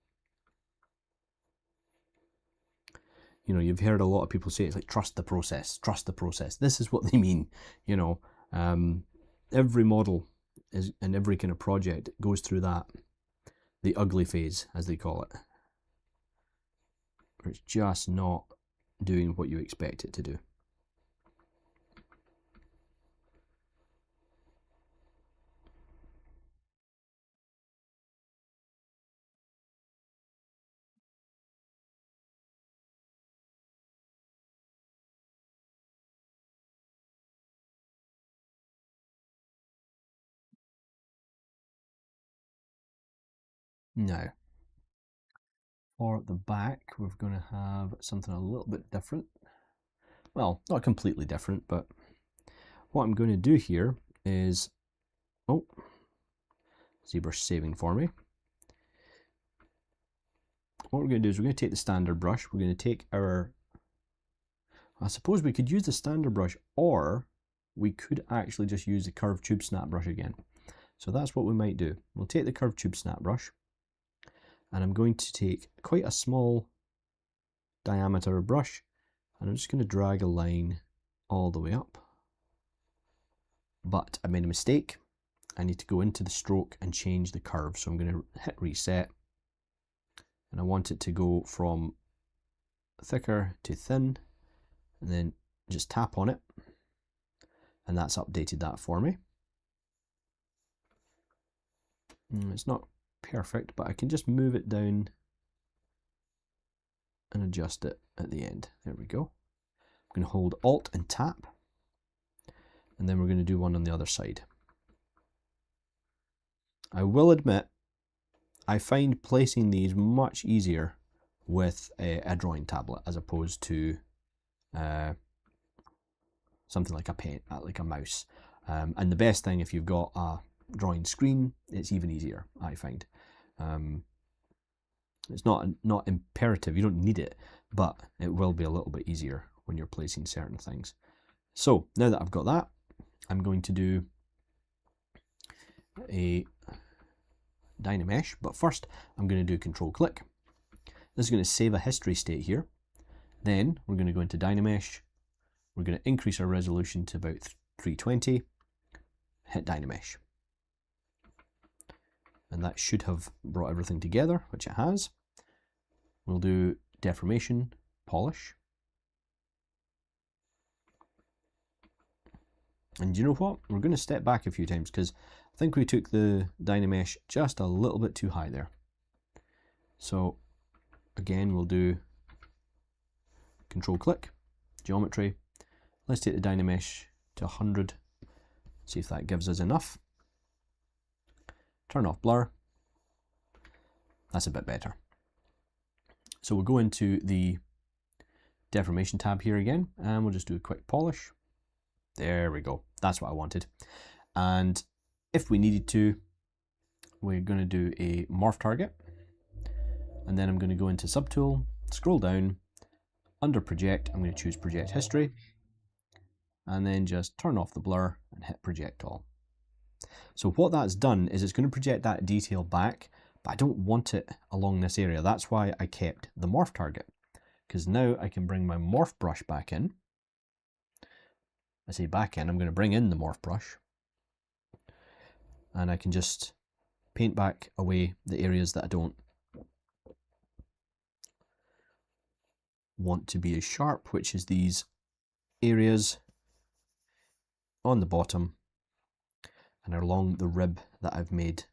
You know, you've heard a lot of people say it's like, trust the process, trust the process. This is what they mean. You know, every model is, and every kind of project goes through that, the ugly phase, as they call it, where it's just not doing what you expect it to do. Now, for the back, we're going to have something a little bit different. Well, not completely different, but what I'm going to do here is, oh, ZBrush saving for me. What we're going to do is we're going to take the standard brush. We're going to take our, I suppose we could use the standard brush, or we could actually just use the curved tube snap brush again. So that's what we might do. We'll take the curved tube snap brush, and I'm going to take quite a small diameter brush, and I'm just going to drag a line all the way up. But I made a mistake. I need to go into the stroke and change the curve. So I'm going to hit reset, and I want it to go from thicker to thin, and then just tap on it, and that's updated that for me. It's not perfect, but I can just move it down and adjust it at the end. There we go. I'm going to hold Alt and tap, and then we're going to do one on the other side. I will admit, I find placing these much easier with a drawing tablet as opposed to something like a pen, like a mouse. And the best thing, if you've got a drawing screen, it's even easier, I find. It's not imperative, you don't need it, but it will be a little bit easier when you're placing certain things. So now that I've got that, I'm going to do a Dynamesh, but first I'm going to do Control Click. This is going to save a history state here. Then we're going to go into Dynamesh. We're going to increase our resolution to about 320, hit Dynamesh. And that should have brought everything together, which it has. We'll do deformation, polish. And you know what? We're going to step back a few times because I think we took the Dynamesh just a little bit too high there. So again, we'll do Control Click, Geometry. Let's take the Dynamesh to 100, see if that gives us enough. Turn off blur. That's a bit better. So we'll go into the deformation tab here again, and we'll just do a quick polish. There we go. That's what I wanted. And if we needed to, we're going to do a morph target. And then I'm going to go into Subtool, scroll down, under Project, I'm going to choose Project History. And then just turn off the blur and hit Project All. So what that's done is it's going to project that detail back, but I don't want it along this area. That's why I kept the morph target, because now I can bring my morph brush back in. I say back in, I'm going to bring in the morph brush, and I can just paint back away the areas that I don't want to be as sharp, which is these areas on the bottom and along the rib that I've made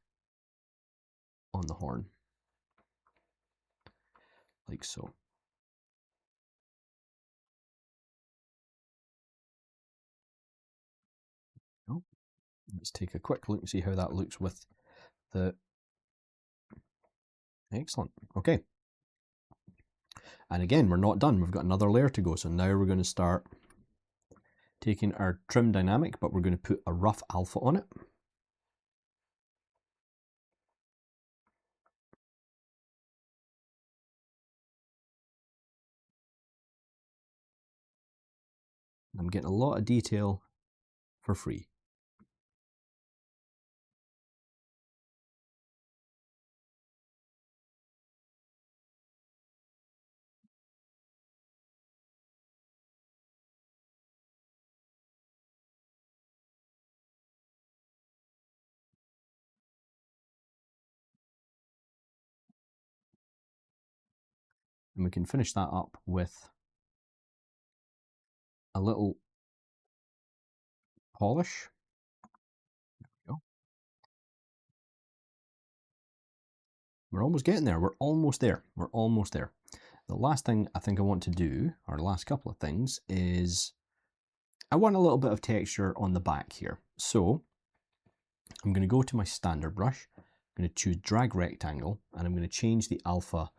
on the horn, like so. Let's take a quick look and see how that looks with the... Excellent. Okay. And again, we're not done. We've got another layer to go. So now we're going to start taking our trim dynamic, but we're going to put a rough alpha on it. I'm getting a lot of detail for free. And we can finish that up with a little polish. There we go. We're almost getting there. We're almost there. We're almost there. The last thing I think I want to do, or the last couple of things, is I want a little bit of texture on the back here. So I'm going to go to my standard brush. I'm going to choose drag rectangle, and I'm going to change the alpha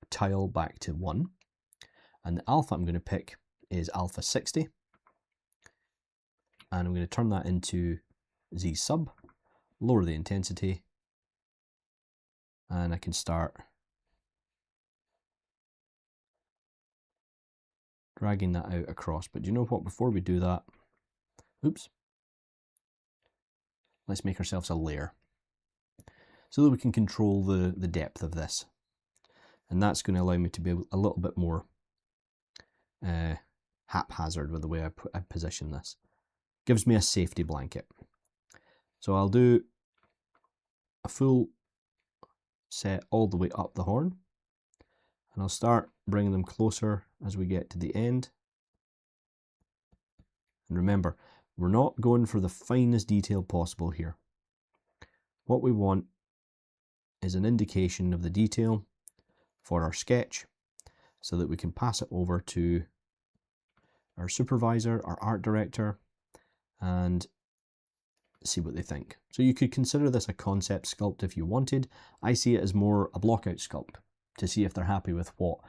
tile back to 1. And the alpha I'm going to pick is alpha 60. And I'm going to turn that into Z sub, lower the intensity, and I can start dragging that out across. But do you know what? Before we do that, oops, let's make ourselves a layer so that we can control the depth of this. And that's going to allow me to be a little bit more haphazard with the way I position this. Gives me a safety blanket. So I'll do a full set all the way up the horn, and I'll start bringing them closer as we get to the end. And remember, we're not going for the finest detail possible here. What we want is an indication of the detail for our sketch so that we can pass it over to our supervisor, our art director, and see what they think. So you could consider this a concept sculpt if you wanted. I see it as more a blockout sculpt to see if they're happy with what,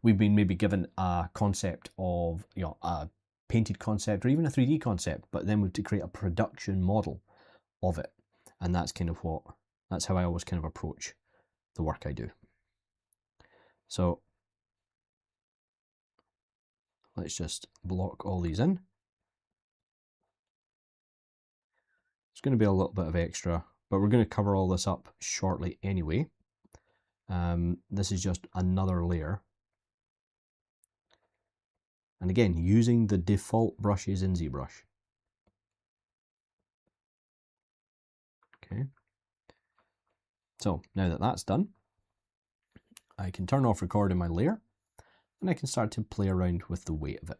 we've been maybe given a concept of, a painted concept or even a 3D concept, but then we've to create a production model of it. And that's that's how I always kind of approach the work I do. So let's just block all these in. It's going to be a little bit of extra, but we're going to cover all this up shortly anyway. This is just another layer. And again, using the default brushes in ZBrush. Okay. So now that that's done, I can turn off recording my layer and I can start to play around with the weight of it.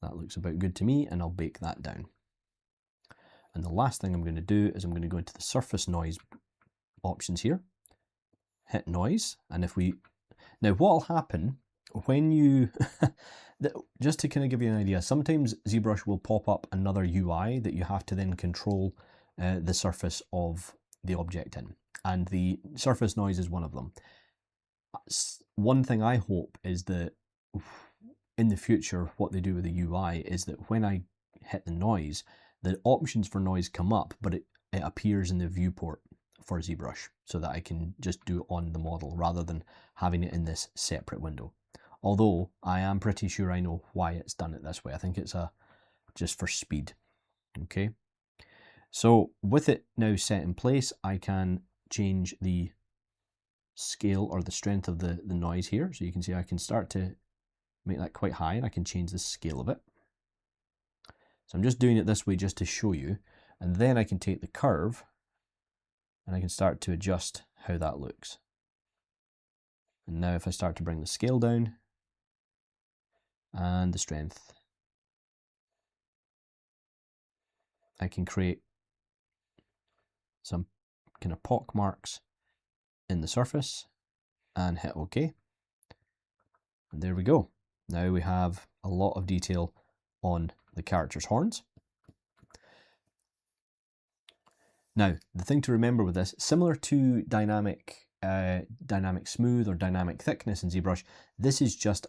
That looks about good to me, and I'll bake that down. And the last thing I'm going to do is I'm going to go into the surface noise options here, hit noise, and now what'll happen when you, just to kind of give you an idea, sometimes ZBrush will pop up another UI that you have to then control the surface of the object in, and the surface noise is one of them. One thing I hope is that in the future, what they do with the UI is that when I hit the noise, the options for noise come up, but it appears in the viewport for ZBrush so that I can just do it on the model rather than having it in this separate window. Although I am pretty sure I know why it's done it this way. I think it's just for speed. Okay. So with it now set in place, I can change the scale or the strength of the noise here. So you can see I can start to make that quite high, and I can change the scale of it. So I'm just doing it this way just to show you, and then I can take the curve and I can start to adjust how that looks. And now if I start to bring the scale down and the strength, I can create some kind of pock marks in the surface and hit OK. And there we go. Now we have a lot of detail on the character's horns. Now, the thing to remember with this, similar to dynamic smooth or dynamic thickness in ZBrush, this is just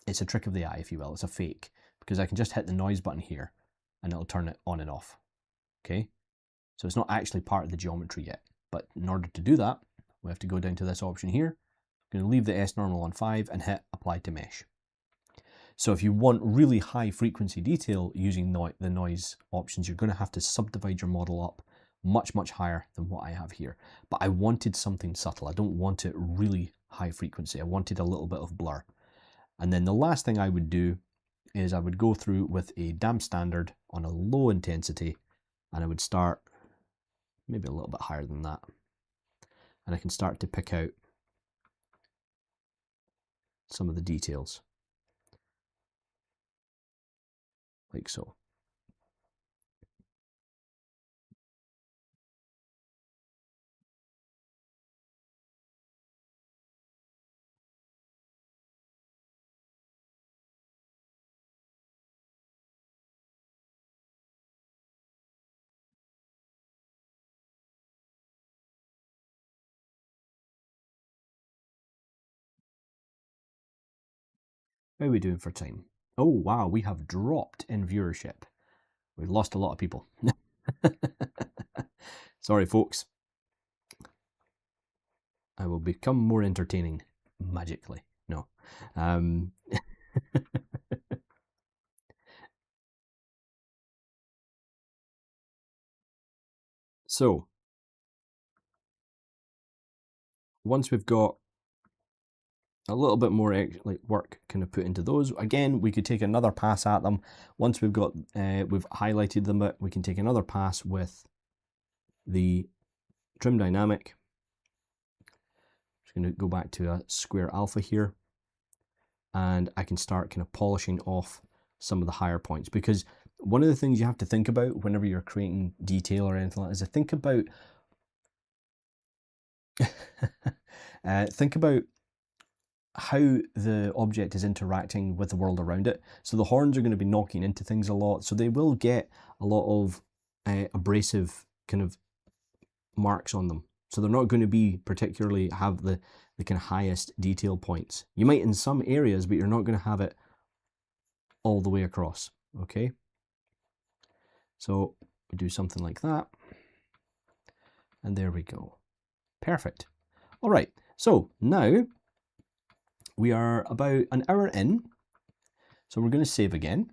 it's a trick of the eye, if you will. It's a fake, because I can just hit the noise button here and it'll turn it on and off. Okay, so it's not actually part of the geometry yet, but in order to do that, we have to go down to this option here. I'm going to leave the S normal on 5 and hit apply to mesh. So if you want really high frequency detail using the noise options, you're going to have to subdivide your model up much, much higher than what I have here. But I wanted something subtle. I don't want it really high frequency. I wanted a little bit of blur. And then the last thing I would do is I would go through with a damp standard on a low intensity, and I would start maybe a little bit higher than that. And I can start to pick out some of the details, like so. How are we doing for time? Oh wow, we have dropped in viewership. We've lost a lot of people. Sorry folks. I will become more entertaining magically. No. So once we've got a little bit more like work kind of put into those, again we could take another pass at them. Once we've got we've highlighted them, but we can take another pass with the trim dynamic. Just going to go back to a square alpha here, and I can start kind of polishing off some of the higher points, because one of the things you have to think about whenever you're creating detail or anything like that is think about how the object is interacting with the world around it. So the horns are going to be knocking into things a lot, so they will get a lot of abrasive kind of marks on them. So they're not going to be particularly have the kind of highest detail points. You might in some areas, but you're not going to have it all the way across, okay? So we do something like that. And there we go. Perfect. All right, so now we are about an hour in. So we're going to save again.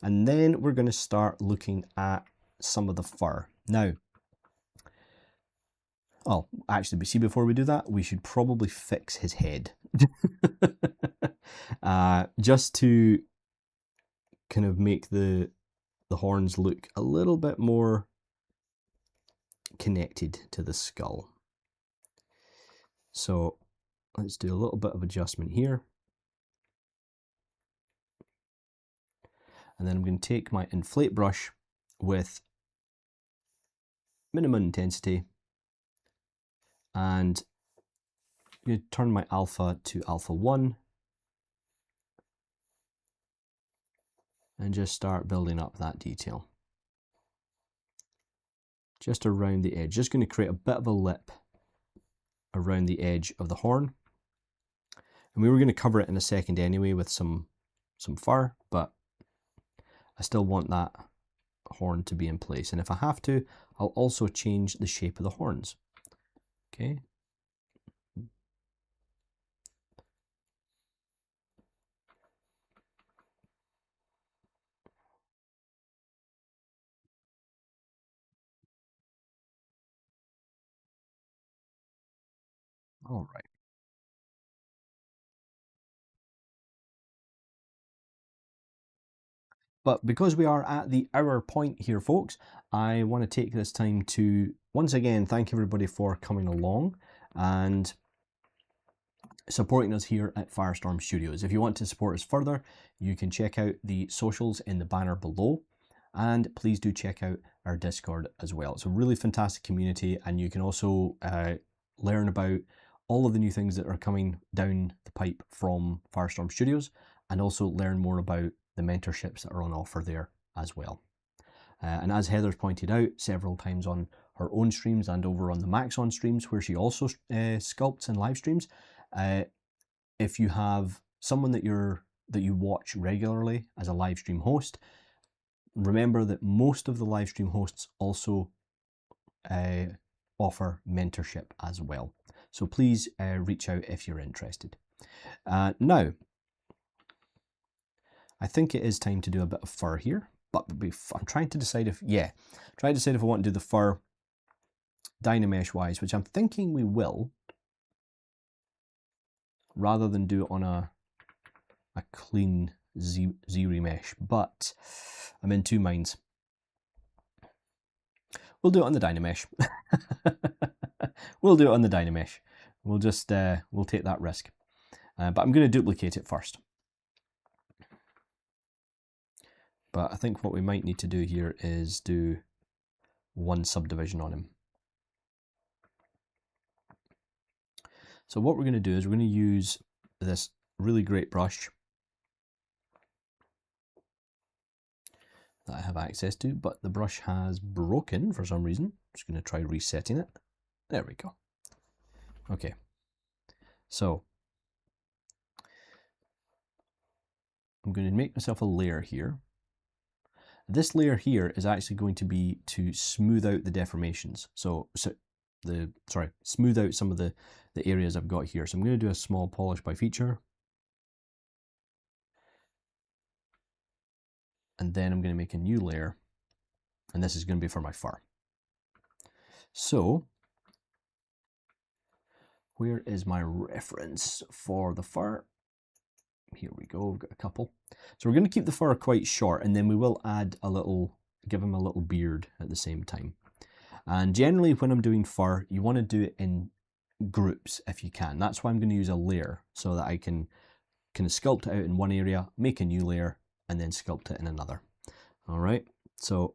And then we're going to start looking at some of the fur. Now, oh, actually, see, before we do that, we should probably fix his head. Just to kind of make the horns look a little bit more connected to the skull. So let's do a little bit of adjustment here. And then I'm going to take my inflate brush with minimum intensity and I'm going to turn my alpha to alpha 1 and just start building up that detail. Just around the edge, just going to create a bit of a lip around the edge of the horn. And we were going to cover it in a second anyway with some fur, but I still want that horn to be in place. And if I have to, I'll also change the shape of the horns. Okay. All right. But because we are at the hour point here, folks, I want to take this time to once again thank everybody for coming along and supporting us here at Firestorm Studios. If you want to support us further, you can check out the socials in the banner below, and please do check out our Discord as well. It's a really fantastic community, and you can also learn about all of the new things that are coming down the pipe from Firestorm Studios, and also learn more about the mentorships that are on offer there as well. And as Heather's pointed out several times on her own streams and over on the Maxon streams, where she also sculpts and live streams, if you have someone that you watch regularly as a live stream host, remember that most of the live stream hosts also offer mentorship as well. So please reach out if you're interested. Now, I think it is time to do a bit of fur here, but I'm trying to decide if, I want to do the fur Dynamesh wise, which I'm thinking we will, rather than do it on a clean Z-remesh, but I'm in two minds. We'll do it on the Dynamesh. We'll do it on the Dynamesh. We'll just, we'll take that risk. But I'm going to duplicate it first. But I think what we might need to do here is do one subdivision on him. So what we're going to do is we're going to use this really great brush that I have access to, but the brush has broken for some reason. I'm just going to try resetting it. There we go. Okay. So I'm going to make myself a layer here. This layer here is actually going to be to smooth out the deformations. Smooth out some of the areas I've got here. So I'm going to do a small polish by feature. And then I'm going to make a new layer. And this is going to be for my fur. So where is my reference for the fur? Here we go, we've got a couple. So we're going to keep the fur quite short, and then we will add a little, give him a little beard at the same time. And generally when I'm doing fur, you want to do it in groups if you can. That's why I'm going to use a layer, so that I can kind of sculpt it out in one area, make a new layer, and then sculpt it in another. All right, so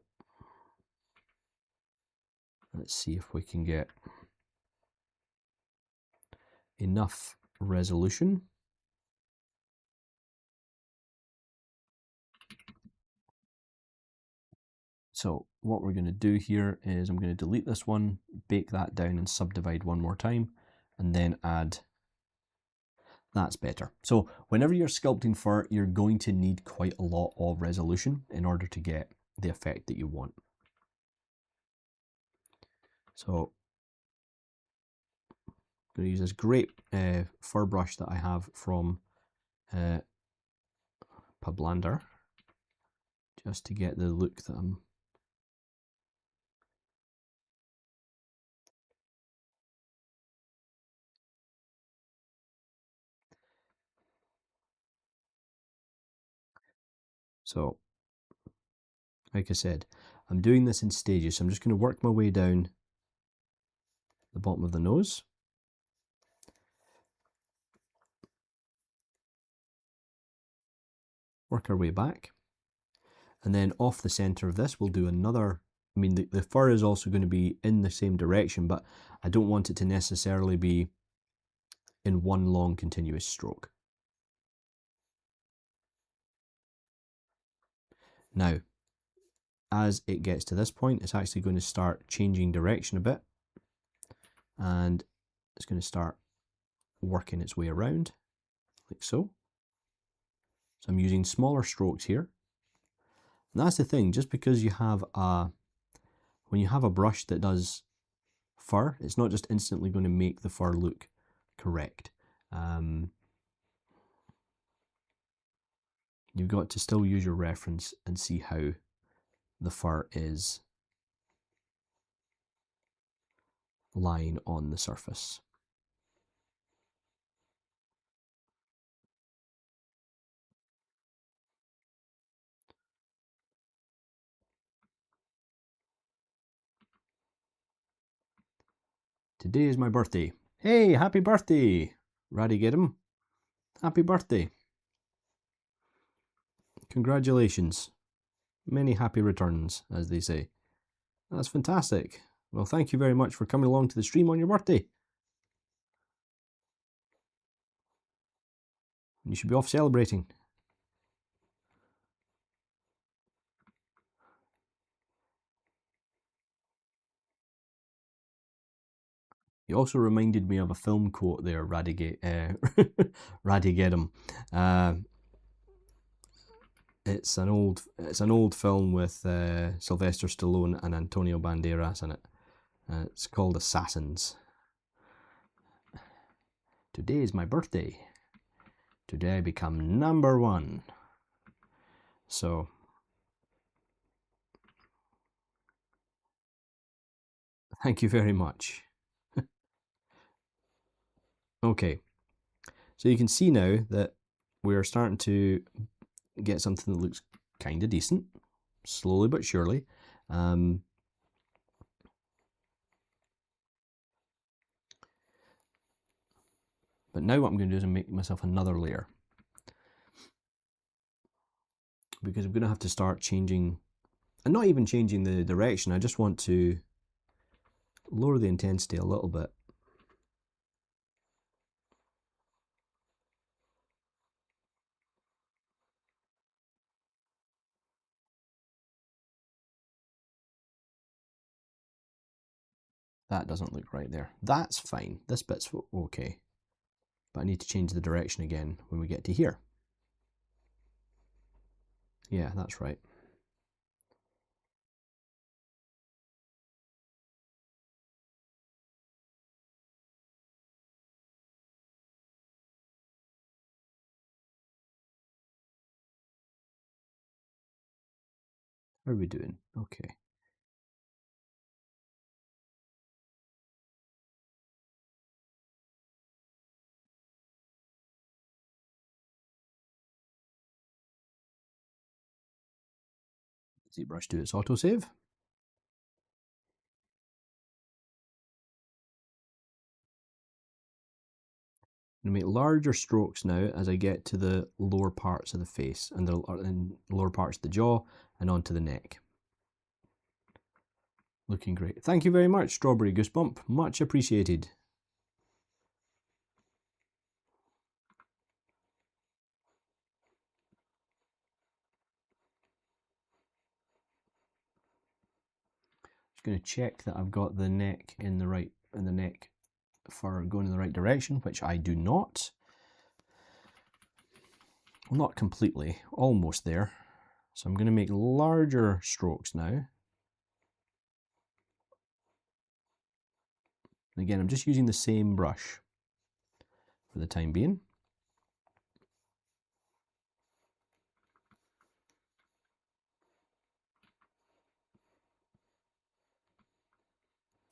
let's see if we can get enough resolution. So what we're going to do here is I'm going to delete this one, bake that down and subdivide one more time, and then add. That's better. So whenever you're sculpting fur, you're going to need quite a lot of resolution in order to get the effect that you want. So I'm going to use this great fur brush that I have from Pablander just to get the look that I'm. So, like I said, I'm doing this in stages, so I'm just going to work my way down the bottom of the nose. Work our way back. And then off the center of this, we'll do another. I mean, the fur is also going to be in the same direction, but I don't want it to necessarily be in one long continuous stroke. Now, as it gets to this point, it's actually going to start changing direction a bit, and it's going to start working its way around, like so. So I'm using smaller strokes here. And that's the thing, just because you have when you have a brush that does fur, it's not just instantly going to make the fur look correct. You've got to still use your reference and see how the fur is lying on the surface. Today is my birthday. Hey, happy birthday! Raddy get him? Happy birthday. Congratulations. Many happy returns, as they say. That's fantastic. Well, thank you very much for coming along to the stream on your birthday. You should be off celebrating. You also reminded me of a film quote there, Raddigate, Raddigeddum. It's an old film with Sylvester Stallone and Antonio Banderas in it. It's called Assassins. Today is my birthday. Today I become #1. So, thank you very much. Okay, so you can see now that we're starting to get something that looks kind of decent, slowly but surely. But now what I'm going to do is make myself another layer, because I'm going to have to start changing, and not even changing the direction, I just want to lower the intensity a little bit. That doesn't look right there. That's fine. This bit's okay. But I need to change the direction again when we get to here. Yeah, that's right. How are we doing? Okay. ZBrush do its autosave. I'm going to make larger strokes now as I get to the lower parts of the face and the lower parts of the jaw and onto the neck. Looking great. Thank you very much, Strawberry Goosebump. Much appreciated. Just going to check that I've got the neck in the neck for going in the right direction, which I do not. Well, not completely, almost there. So I'm going to make larger strokes now. And again, I'm just using the same brush for the time being.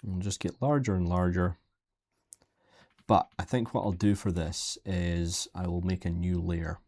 And just get larger and larger. But I think what I'll do for this is I will make a new layer.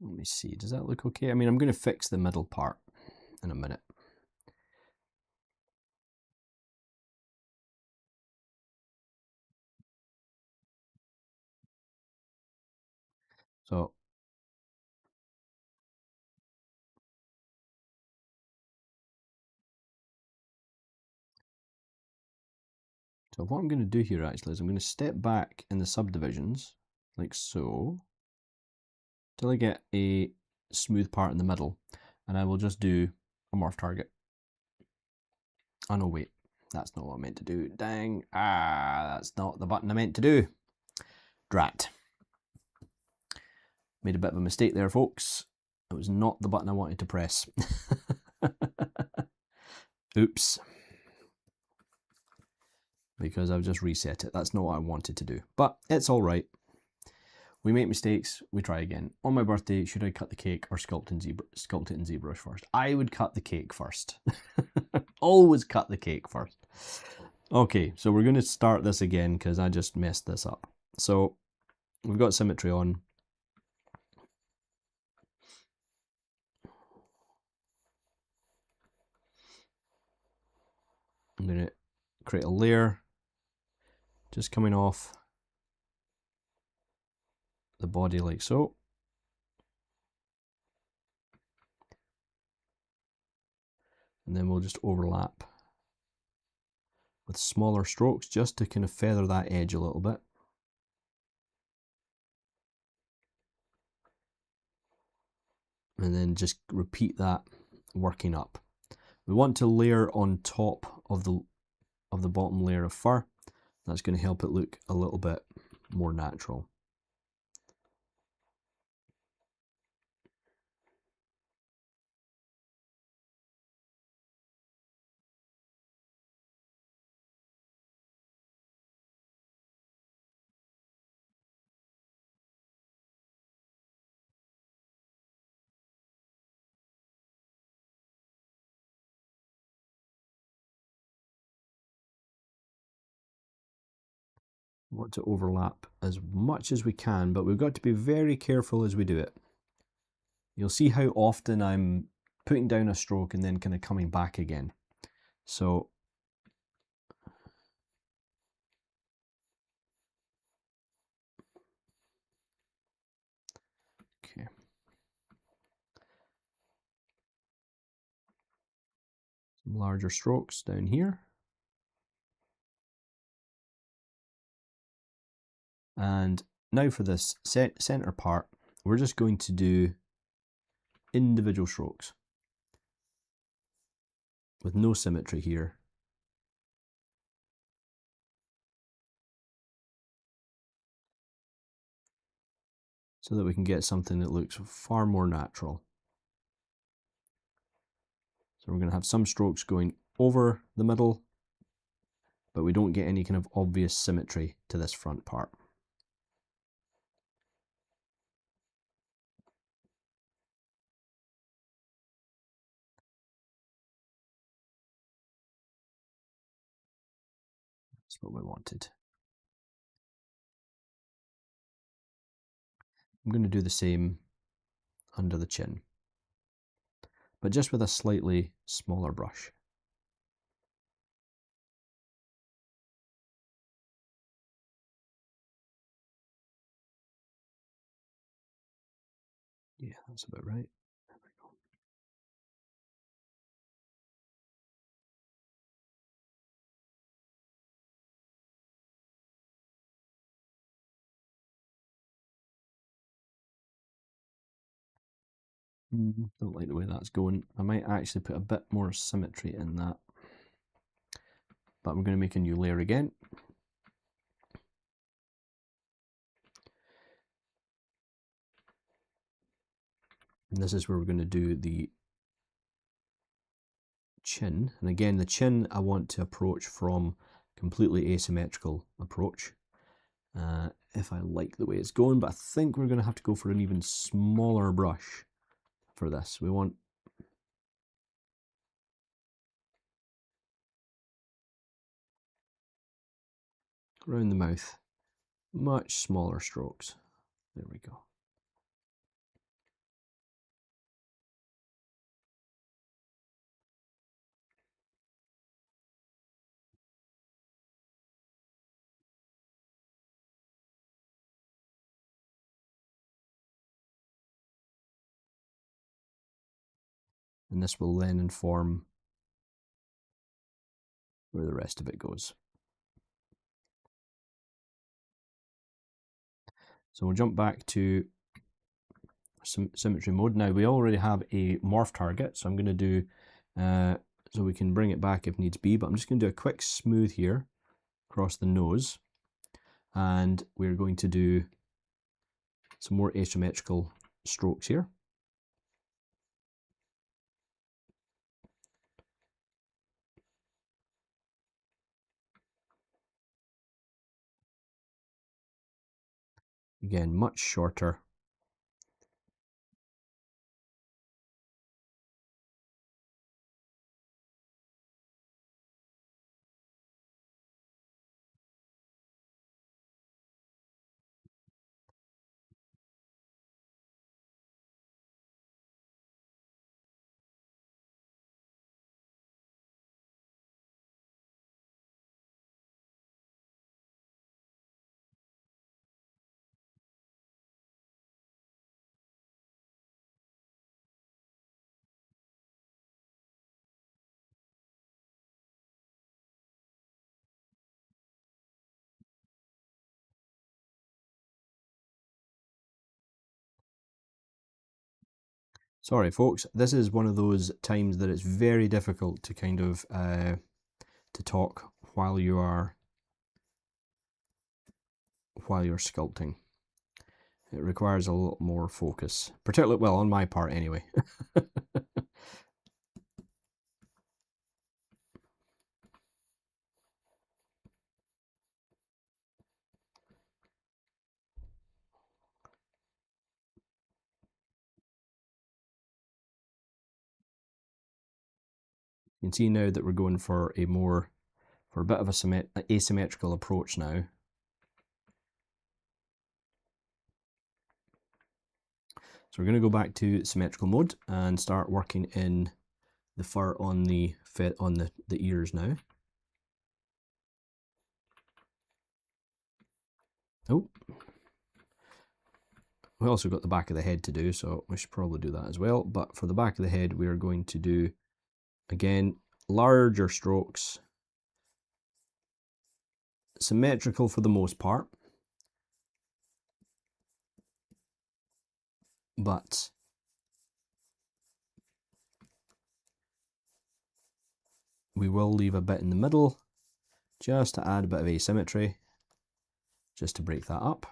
Let me see, does that look okay? I mean, I'm going to fix the middle part in a minute. So what I'm going to do here actually is I'm going to step back in the subdivisions, like so, till I get a smooth part in the middle, and I will just do a morph target. Oh no, wait, that's not what I meant to do. Dang, that's not the button I meant to do. Drat. Made a bit of a mistake there, folks. It was not the button I wanted to press. Oops. Because I've just reset it. That's not what I wanted to do. But it's all right. We make mistakes, we try again. On my birthday, should I cut the cake or sculpt it in ZBrush first? I would cut the cake first. Always cut the cake first. Okay, so we're going to start this again because I just messed this up. So we've got symmetry on. I'm going to create a layer just coming off the body like so. And then we'll just overlap with smaller strokes just to kind of feather that edge a little bit. And then just repeat that working up. We want to layer on top of the bottom layer of fur. That's going to help it look a little bit more natural. We want to overlap as much as we can, but we've got to be very careful as we do it. You'll see how often I'm putting down a stroke and then kind of coming back again. So okay. Some larger strokes down here. And now for this center part, we're just going to do individual strokes with no symmetry here. So that we can get something that looks far more natural. So we're going to have some strokes going over the middle but we don't get any kind of obvious symmetry to this front part. That's what we wanted. I'm going to do the same under the chin, but just with a slightly smaller brush. Yeah, that's about right. There we go. Don't like the way that's going. I might actually put a bit more symmetry in that. But we're going to make a new layer again. And this is where we're going to do the chin. And again, the chin I want to approach from completely asymmetrical approach. If I like the way it's going, but I think we're going to have to go for an even smaller brush for this. We want around the mouth, much smaller strokes. There we go. And this will then inform where the rest of it goes. So we'll jump back to symmetry mode. Now we already have a morph target, so I'm going to do, so we can bring it back if needs be, but I'm just going to do a quick smooth here across the nose, and we're going to do some more asymmetrical strokes here. Again, much shorter. Sorry folks, this is one of those times that it's very difficult to kind of to talk while you're sculpting. It requires a lot more focus, particularly, well, on my part anyway. You can see now that we're going for a bit of a asymmetrical approach now. So we're going to go back to symmetrical mode and start working in the fur on the ears now. Oh, we also got the back of the head to do, so we should probably do that as well. But for the back of the head, we are going to do, again, larger strokes, symmetrical for the most part, but we will leave a bit in the middle just to add a bit of asymmetry, just to break that up.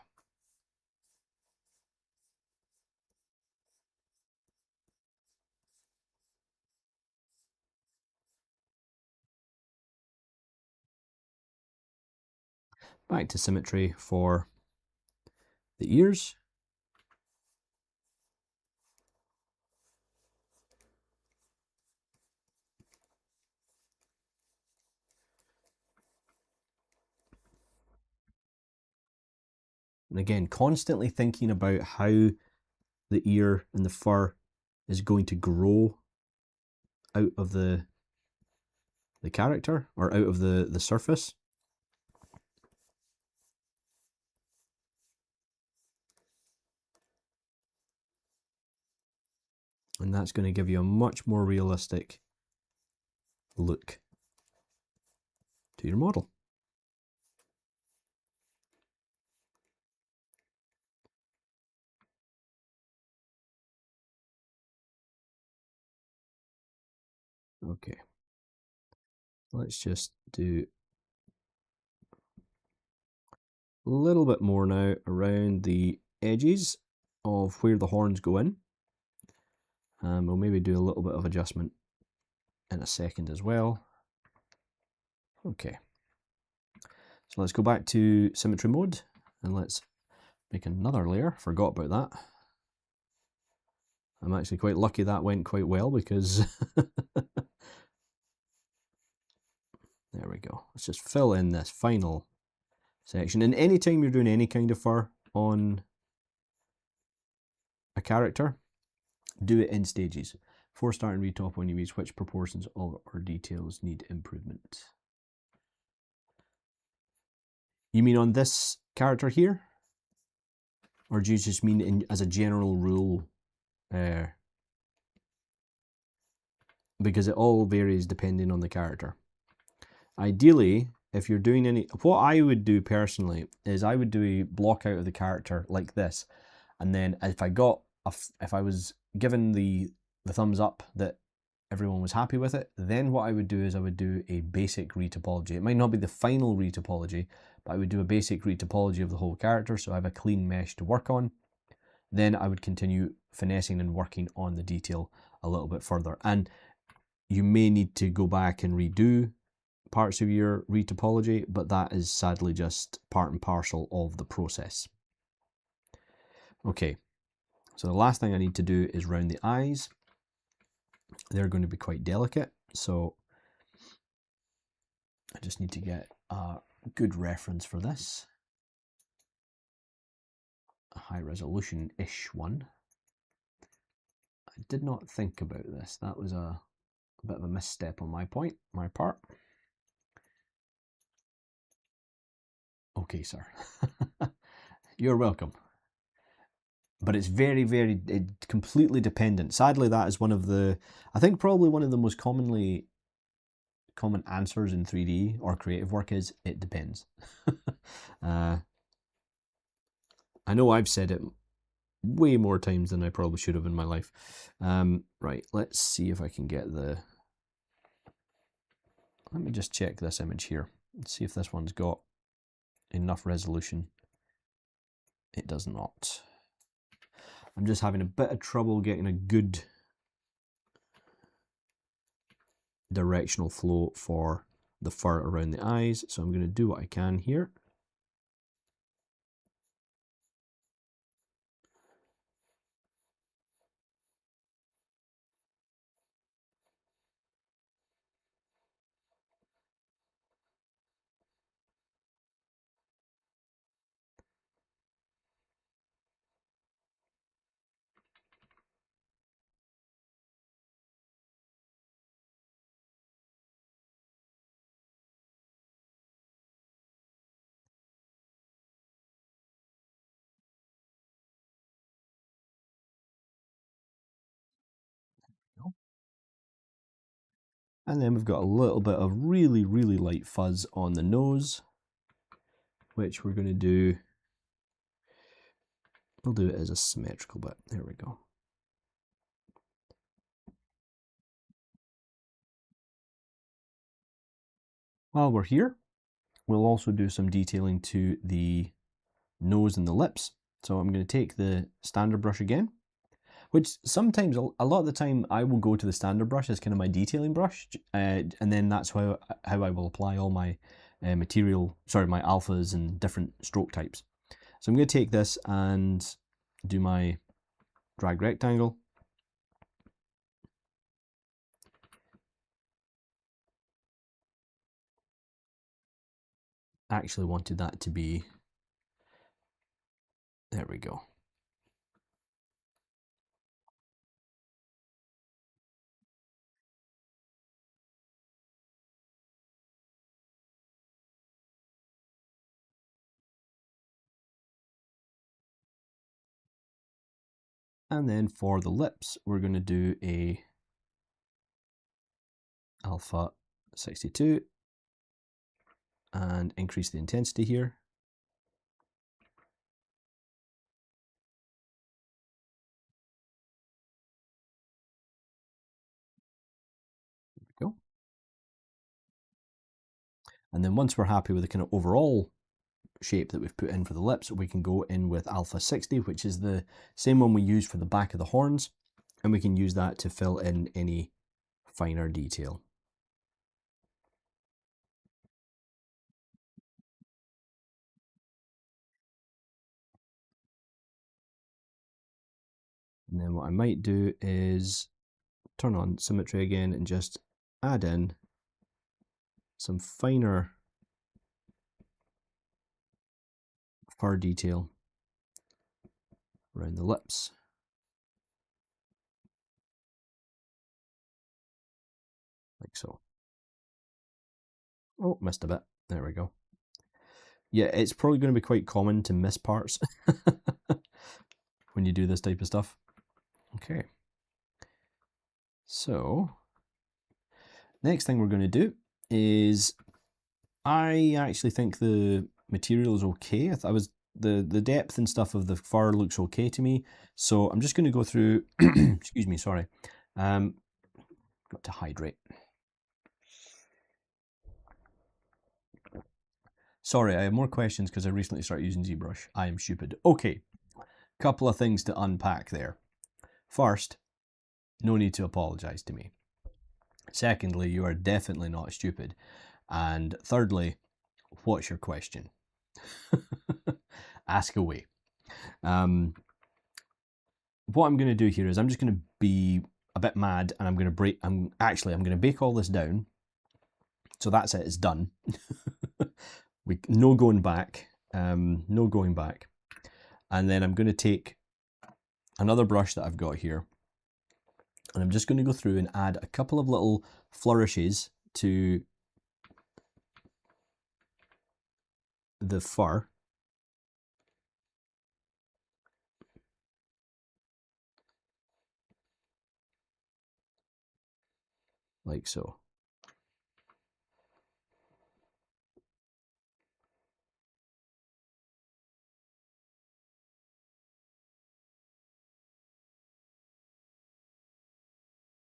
Back to symmetry for the ears. And again, constantly thinking about how the ear and the fur is going to grow out of the character, or out of the surface. And that's going to give you a much more realistic look to your model. Okay, let's just do a little bit more now around the edges of where the horns go in. And we'll maybe do a little bit of adjustment in a second as well. Okay, so let's go back to symmetry mode and let's make another layer. Forgot about that. I'm actually quite lucky that went quite well, because there we go. Let's just fill in this final section. And anytime you're doing any kind of fur on a character, do it in stages. Before starting retop on UVs, which proportions or details need improvement? You mean on this character here? Or do you just mean as a general rule? Because it all varies depending on the character. Ideally, if you're doing any, what I would do personally is I would do a block out of the character like this, and then if I was given the thumbs up that everyone was happy with it, then what I would do is I would do a basic retopology. It might not be the final retopology, but I would do a basic retopology of the whole character, so I have a clean mesh to work on. Then I would continue finessing and working on the detail a little bit further. And you may need to go back and redo parts of your retopology, but that is sadly just part and parcel of the process. Okay, so the last thing I need to do is round the eyes. They're going to be quite delicate, so I just need to get a good reference for this. A high resolution-ish one. I did not think about this. That was a bit of a misstep on my part. Okay, sir. You're welcome. But it's very, very completely dependent. Sadly, that is one of the, I think probably one of the most common answers in 3D or creative work is, it depends. I know I've said it way more times than I probably should have in my life. Right, let's see if I can get the... Let me just check this image here. Let's see if this one's got enough resolution. It does not. I'm just having a bit of trouble getting a good directional flow for the fur around the eyes, so I'm going to do what I can here. And then we've got a little bit of really, really light fuzz on the nose, which we're going to do, we'll do it as a symmetrical bit. There we go. While we're here, we'll also do some detailing to the nose and the lips. So I'm going to take the standard brush again, which sometimes, a lot of the time, I will go to the standard brush as kind of my detailing brush, and then that's how I will apply all my material, sorry, my alphas and different stroke types. So I'm going to take this and do my drag rectangle. I actually wanted that to be, there we go. And then for the lips, we're going to do a alpha 62 and increase the intensity here. There we go. And then once we're happy with the kind of overall shape that we've put in for the lips, we can go in with alpha 60, which is the same one we use for the back of the horns, and we can use that to fill in any finer detail. And then what I might do is turn on symmetry again and just add in some finer fur detail around the lips. Like so. Oh, missed a bit. There we go. Yeah, it's probably going to be quite common to miss parts when you do this type of stuff. Okay. So, next thing we're going to do is, I actually think the material is okay. I was the depth and stuff of the fur looks okay to me. So I'm just going to go through. Excuse me, sorry. Got to hydrate. Sorry, I have more questions because I recently started using ZBrush. I am stupid. Okay, couple of things to unpack there. First, no need to apologize to me. Secondly, you are definitely not stupid. And thirdly, what's your question? Ask away. What I'm going to do here is I'm just going to be a bit mad, and I'm going to bake all this down. So that's it, it's done. No going back, no going back. And then I'm going to take another brush that I've got here, and I'm just going to go through and add a couple of little flourishes to the fur. Like so.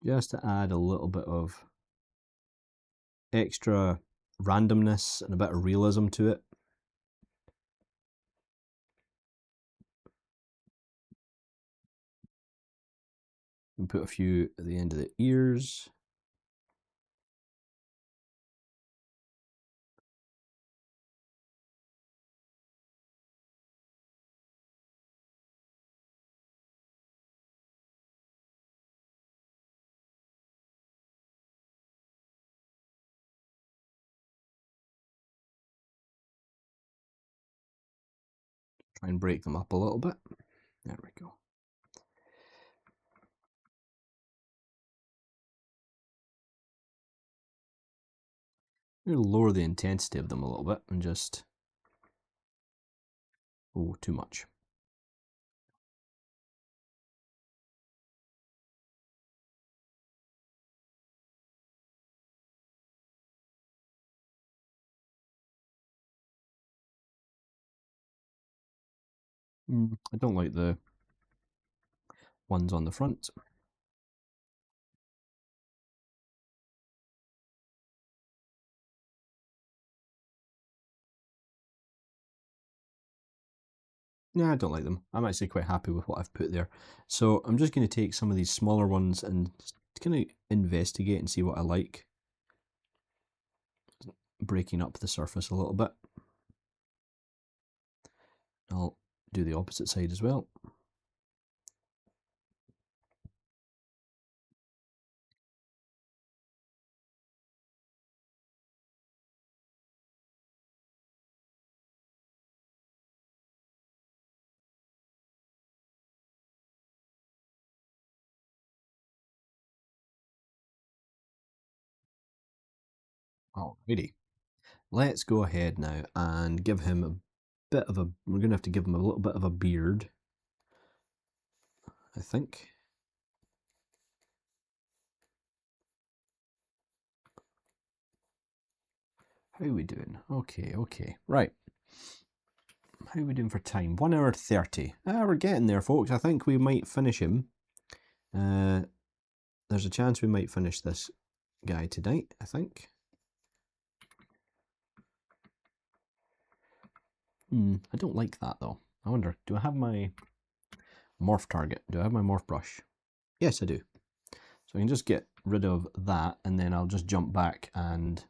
Just to add a little bit of extra randomness and a bit of realism to it. And put a few at the end of the ears. Try and break them up a little bit. There we go. I'm going to lower the intensity of them a little bit and just, oh, too much. I don't like the ones on the front. Yeah, I don't like them. I'm actually quite happy with what I've put there. So I'm just going to take some of these smaller ones and kind of investigate and see what I like. breaking up the surface a little bit. I'll do the opposite side as well. Alrighty. Let's go ahead now and give him a bit of a, we're going to have to give him a little bit of a beard, I think. How are we doing? Okay, right. How are we doing for time? 1 hour 30. We're getting there, folks. I think we might finish him. There's a chance we might finish this guy tonight, I think. I don't like that though. I wonder, do I have my morph target? Do I have my morph brush? Yes, I do. So I can just get rid of that, and then I'll just jump back and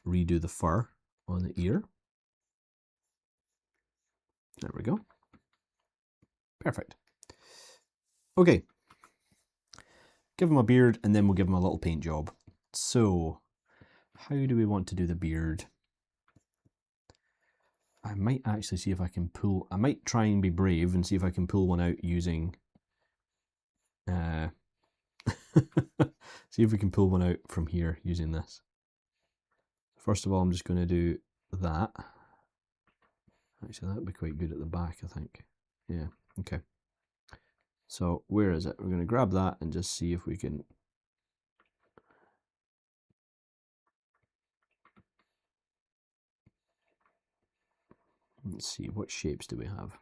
redo the fur on the ear. There we go. Perfect. Okay. Give him a beard, and then we'll give him a little paint job. So, how do we want to do the beard? I might actually see if I can pull, I might try and be brave and see if I can pull one out using, see if we can pull one out from here using this. First of all, I'm just going to do that. Actually, that would be quite good at the back, I think. Yeah, okay. So, where is it? We're going to grab that and just see if we can... Let's see, what shapes do we have?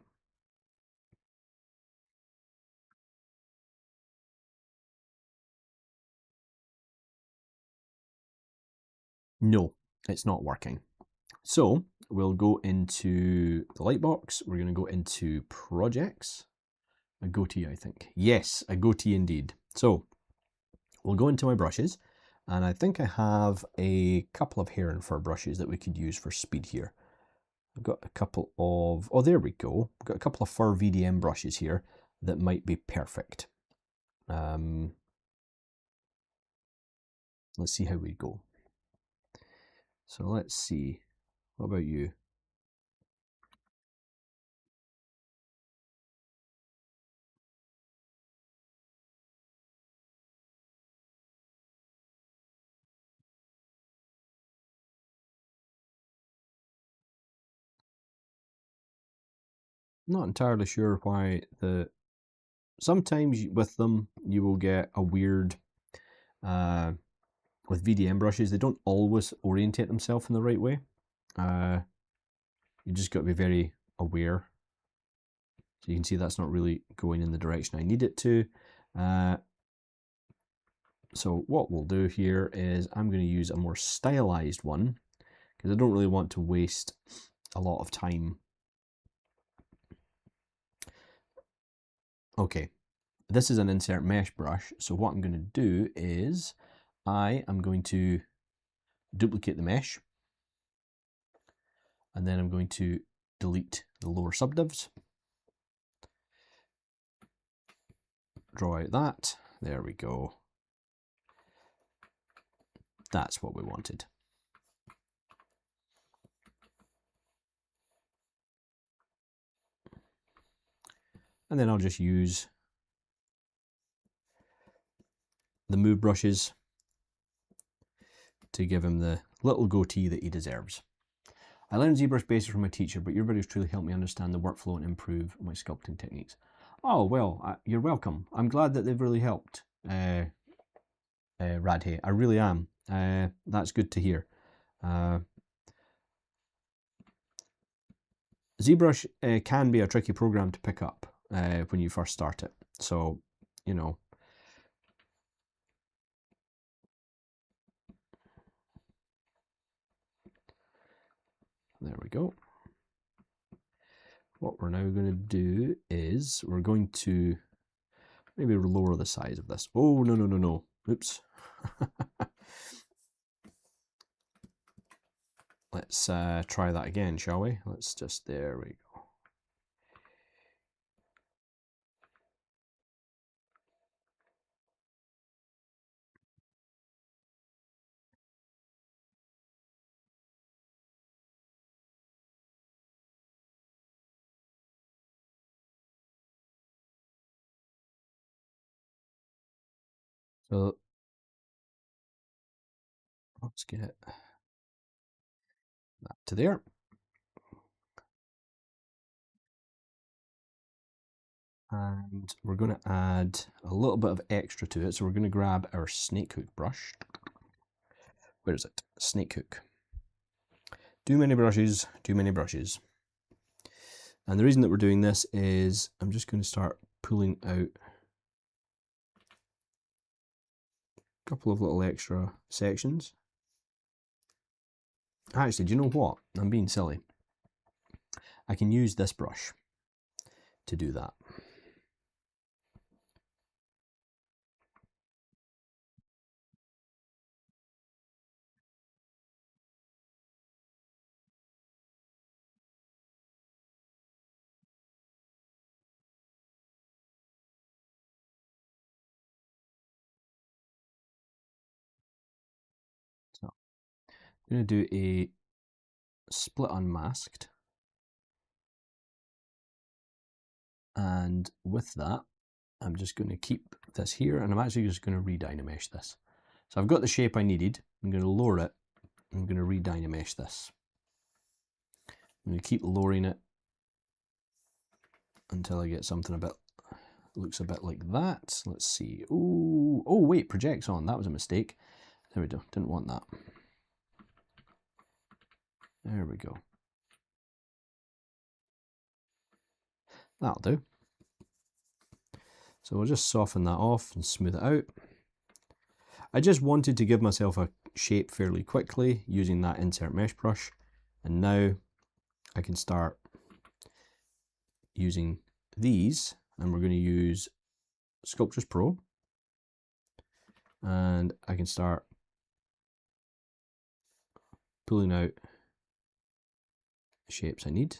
No, it's not working. So we'll go into the lightbox. We're going to go into projects. A goatee, I think. Yes, a goatee indeed. So we'll go into my brushes, and I think I have a couple of hair and fur brushes that we could use for speed here. I've got a couple of, oh, there we go. I've got a couple of fur VDM brushes here that might be perfect. Let's see how we go. So let's see. What about you? Not entirely sure why sometimes with them you will get a weird, with VDM brushes, they don't always orientate themselves in the right way. You just got to be very aware. So you can see that's not really going in the direction I need it to. So what we'll do here is I'm going to use a more stylized one because I don't really want to waste a lot of time. Okay, this is an insert mesh brush. So what I'm going to do is I am going to duplicate the mesh, and then I'm going to delete the lower subdivs. Draw out that. There we go. That's what we wanted. And then I'll just use the move brushes to give him the little goatee that he deserves. I learned ZBrush Basics from my teacher, but your videos truly helped me understand the workflow and improve my sculpting techniques. Oh, well, you're welcome. I'm glad that they've really helped, Radhe. I really am. That's good to hear. ZBrush can be a tricky program to pick up when you first start it. So, you know. There we go. What we're now going to do is we're going to maybe lower the size of this. Oh, no. Oops. let's try that again, shall we? Let's just, there we go. So let's get that to there. And we're going to add a little bit of extra to it. So we're going to grab our snake hook brush. Where is it? Snake hook. Too many brushes, too many brushes. And the reason that we're doing this is I'm just going to start pulling out a couple of little extra sections. Actually, do you know what? I'm being silly. I can use this brush to do that. So I'm going to do a split unmasked. And with that, I'm just going to keep this here, and I'm actually just going to redynamesh this. So I've got the shape I needed. I'm going to lower it. I'm going to redynamesh this. I'm going to keep lowering it until I get something a bit, looks a bit like that. Let's see. Ooh, oh wait, projects on. That was a mistake. There we go. Didn't want that. There we go. That'll do. So we'll just soften that off and smooth it out. I just wanted to give myself a shape fairly quickly using that insert mesh brush. And now I can start using these, and we're going to use Sculptris Pro. And I can start pulling out the shapes I need.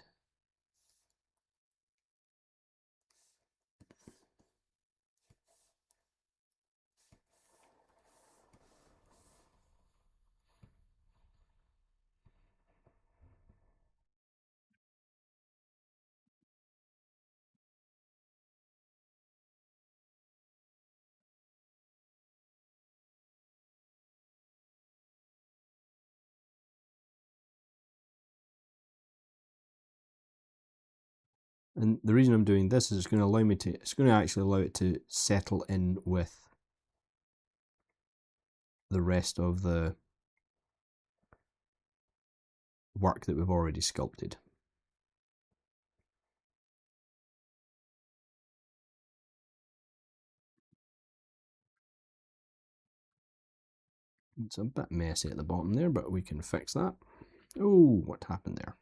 And the reason I'm doing this is it's going to allow me to, it's going to actually allow it to settle in with the rest of the work that we've already sculpted. It's a bit messy at the bottom there, but we can fix that. Oh, what happened there?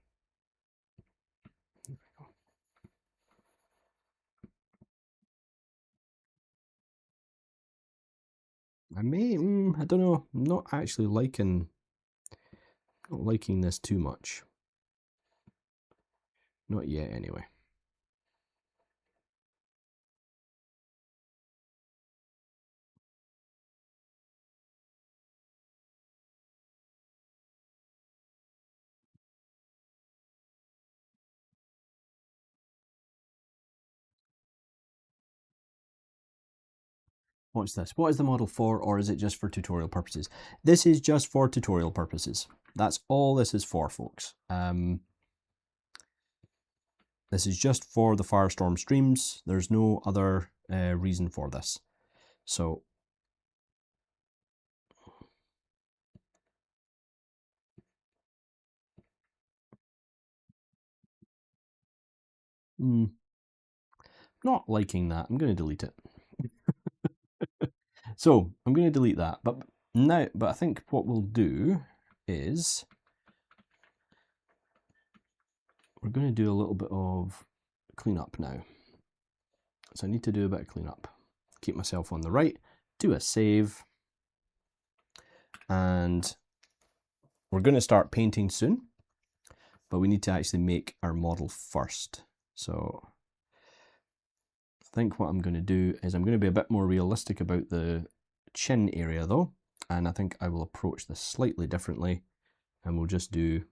I don't know, I'm not actually liking this too much. Not yet, anyway. What's this? What is the model for, or is it just for tutorial purposes? This is just for tutorial purposes. That's all this is for, folks. This is just for the Firestorm streams. There's no other reason for this. So not liking that. I'm going to delete it. So I'm going to delete that. But I think what we'll do is we're going to do a little bit of cleanup now. So I need to do a bit of cleanup. Keep myself on the right, do a save, and we're going to start painting soon, but we need to actually make our model first. So I think what I'm going to do is I'm going to be a bit more realistic about the chin area though, and I think I will approach this slightly differently, and we'll just do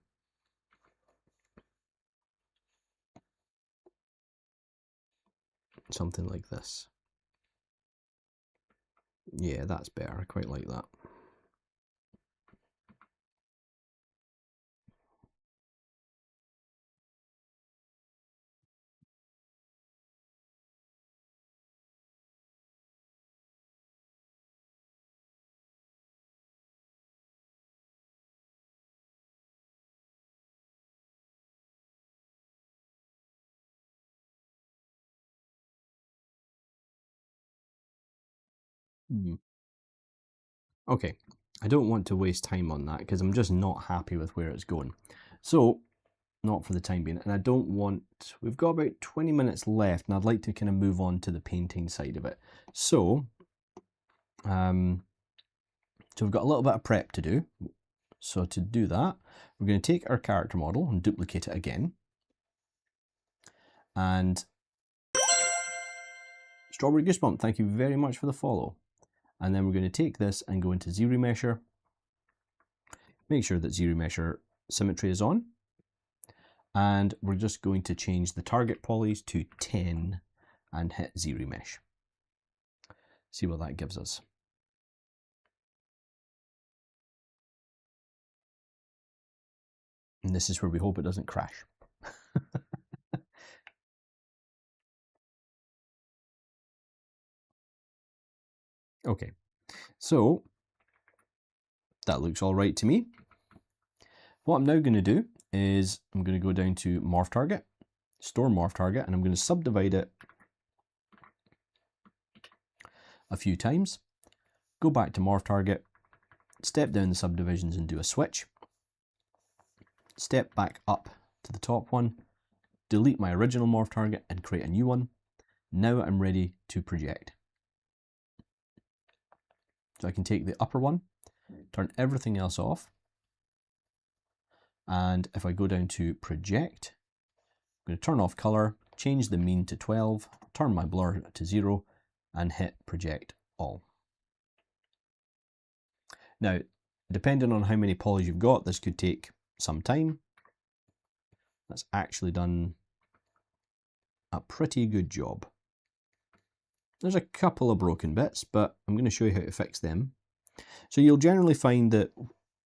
something like this. Yeah, that's better. I quite like that. Okay, I don't want to waste time on that because I'm just not happy with where it's going. So, not for the time being. And I don't want, we've got about 20 minutes left and I'd like to kind of move on to the painting side of it. So we've got a little bit of prep to do. So to do that, we're going to take our character model and duplicate it again. And Strawberry Goosebump, thank you very much for the follow. And then we're going to take this and go into ZRemesher. Make sure that ZRemesher symmetry is on. And we're just going to change the target polys to 10 and hit ZRemesh. See what that gives us. And this is where we hope it doesn't crash. Okay, so that looks all right to me. What I'm now going to do is I'm going to go down to Morph Target, Store Morph Target, and I'm going to subdivide it a few times. Go back to Morph Target, step down the subdivisions and do a switch. Step back up to the top one, delete my original Morph Target and create a new one. Now I'm ready to project. So I can take the upper one, turn everything else off, and if I go down to project, I'm going to turn off color, change the mean to 12, turn my blur to 0, and hit project all. Now, depending on how many polys you've got, this could take some time. That's actually done a pretty good job. There's a couple of broken bits, but I'm going to show you how to fix them. So you'll generally find that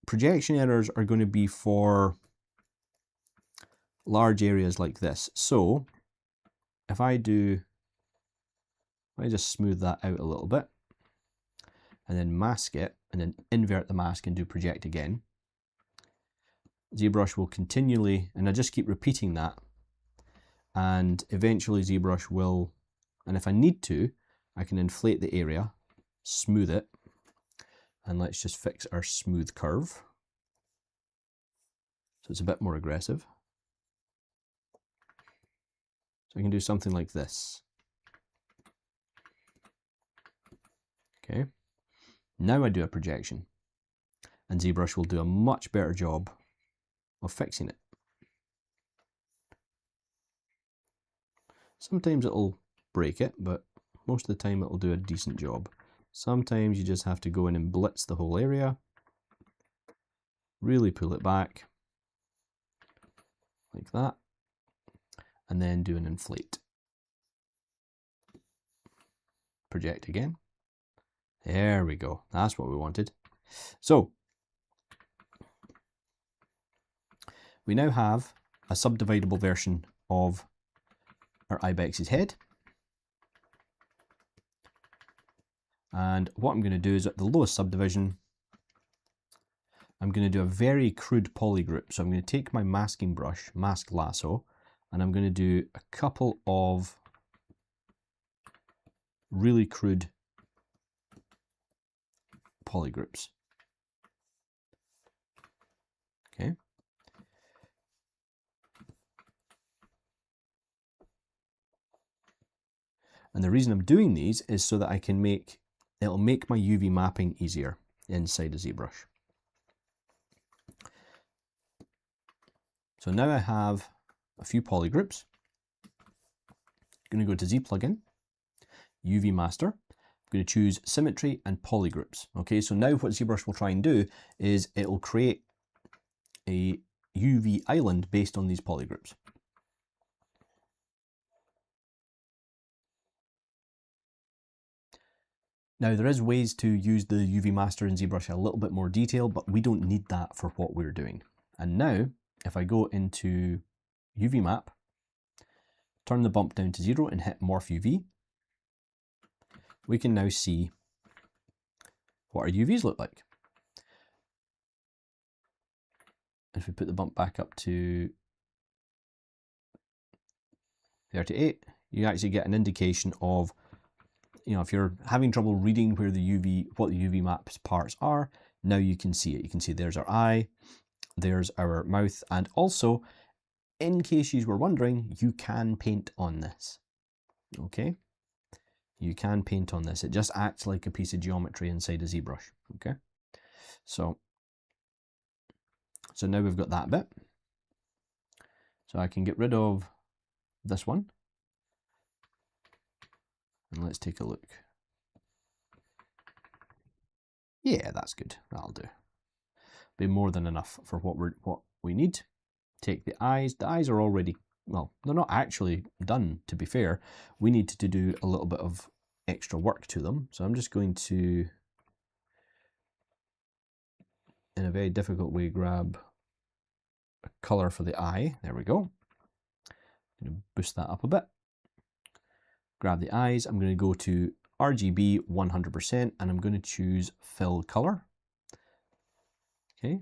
projection errors are going to be for large areas like this. So if I just smooth that out a little bit and then mask it and then invert the mask and do project again, ZBrush will continually, and I just keep repeating that, and eventually ZBrush will, and if I need to, I can inflate the area, smooth it, and let's just fix our smooth curve. So it's a bit more aggressive. So I can do something like this. Okay. Now I do a projection, and ZBrush will do a much better job of fixing it. Sometimes it'll break it, but most of the time it'll do a decent job. Sometimes you just have to go in and blitz the whole area, really pull it back, like that, and then do an inflate. Project again. There we go. That's what we wanted. So we now have a subdividable version of our IBEX's head. And what I'm going to do is at the lowest subdivision, I'm going to do a very crude poly group. So I'm going to take my masking brush, mask lasso, and I'm going to do a couple of really crude poly groups. Okay. And the reason I'm doing these is so that I can it'll make my UV mapping easier inside of ZBrush. So now I have a few polygroups. I'm going to go to Z plugin, UV master. I'm going to choose symmetry and polygroups. Okay, so now what ZBrush will try and do is it will create a UV island based on these polygroups. Now there is ways to use the UV master in ZBrush in a little bit more detail, but we don't need that for what we're doing. And now, if I go into UV map, turn the bump down to 0 and hit Morph UV, we can now see what our UVs look like. If we put the bump back up to 38, you actually get an indication of, you know, if you're having trouble reading where what the UV maps parts are, now you can see it. You can see there's our eye, there's our mouth, and also, in case you were wondering, you can paint on this. Okay? You can paint on this. It just acts like a piece of geometry inside a ZBrush. Okay? So now we've got that bit. So I can get rid of this one. And let's take a look. Yeah, that's good. That'll do. Be more than enough for what we need. Take the eyes. The eyes are already, well, they're not actually done, to be fair. We need to do a little bit of extra work to them. So I'm just going to, in a very difficult way, grab a color for the eye. There we go. I'm going to boost that up a bit. Grab the eyes. I'm going to go to RGB 100% and I'm going to choose fill color. Okay.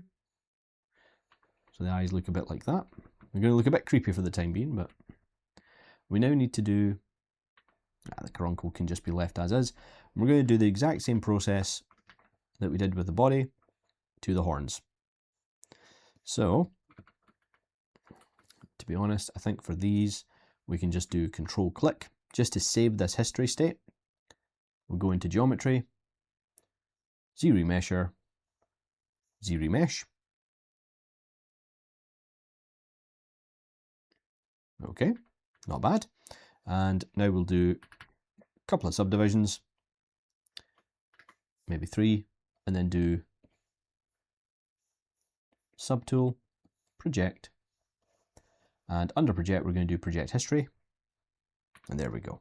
So the eyes look a bit like that. They're going to look a bit creepy for the time being, but we now need to do, the caruncle can just be left as is. We're going to do the exact same process that we did with the body to the horns. So, to be honest, I think for these, we can just do Control click just to save this history state. We'll go into geometry, Z remesher, Z remesh. Okay, not bad. And now we'll do a couple of subdivisions, maybe 3, and then do subtool, project, and under project we're going to do project history, and there we go.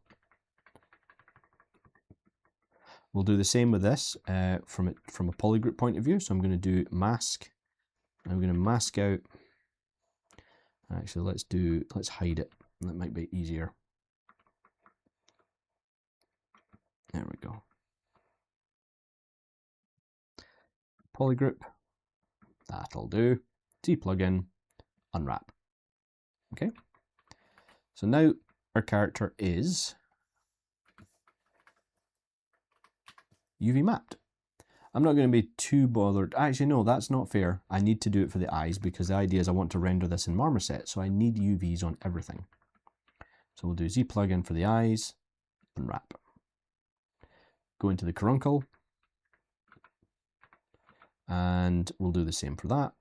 We'll do the same with this from a polygroup point of view. So I'm going to do mask. I'm going to mask out. Actually, let's hide it. That might be easier. There we go. Polygroup. That'll do. Z plugin, unwrap. Okay. So now our character is UV mapped. I'm not going to be too bothered. Actually, no, that's not fair. I need to do it for the eyes because the idea is I want to render this in Marmoset, so I need UVs on everything. So we'll do Z plugin for the eyes, unwrap. Go into the caruncle, and we'll do the same for that.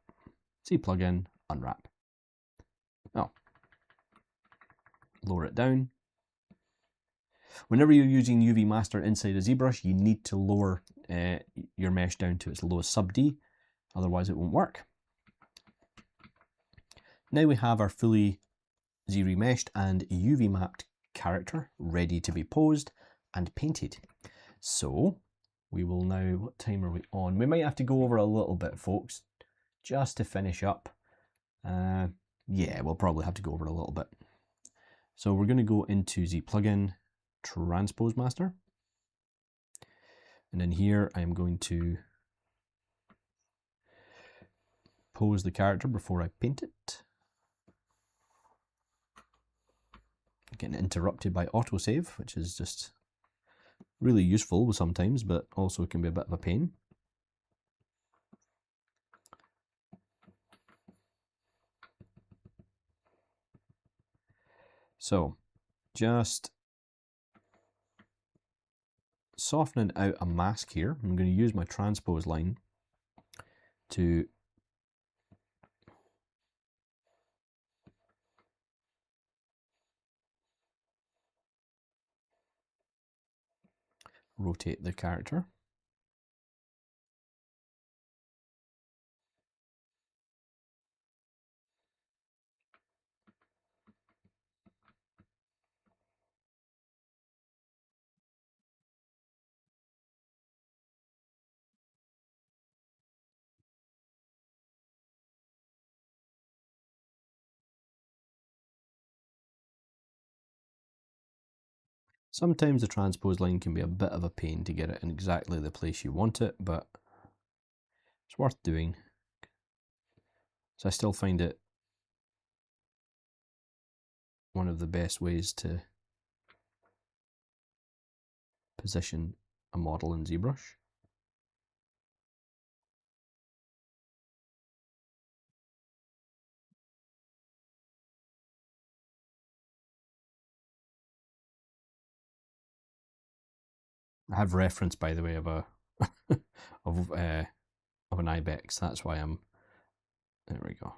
Z plugin, unwrap. Oh, lower it down. Whenever you're using UV master inside a ZBrush, you need to lower your mesh down to its lowest sub D, otherwise it won't work. Now we have our fully Z remeshed and UV mapped character ready to be posed and painted. So we will now, what time are we on? We might have to go over a little bit, folks, just to finish up. Yeah, we'll probably have to go over a little bit. So we're going to go into Z plugin, transpose master, and then here I am going to pose the character before I paint it. Getting interrupted by autosave, which is just really useful sometimes, but also can be a bit of a pain. So just softening out a mask here. I'm going to use my transpose line to rotate the character. Sometimes the transpose line can be a bit of a pain to get it in exactly the place you want it, but it's worth doing. So I still find it one of the best ways to position a model in ZBrush. I have reference, by the way, of a of an IBEX. That's why I'm. There we go.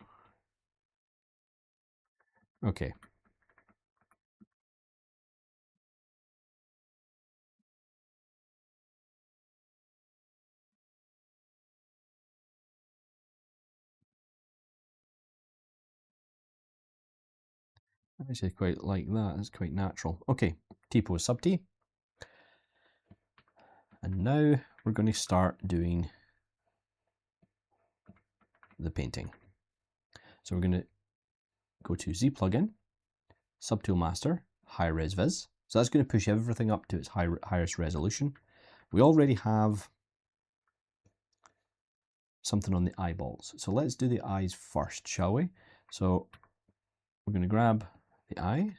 Okay. I actually quite like that. It's quite natural. Okay, T-pose sub T. And now we're going to start doing the painting. So we're going to go to Z plugin, Subtool Master, High Res Viz. So that's going to push everything up to its highest resolution. We already have something on the eyeballs. So let's do the eyes first, shall we? So we're going to grab the eye.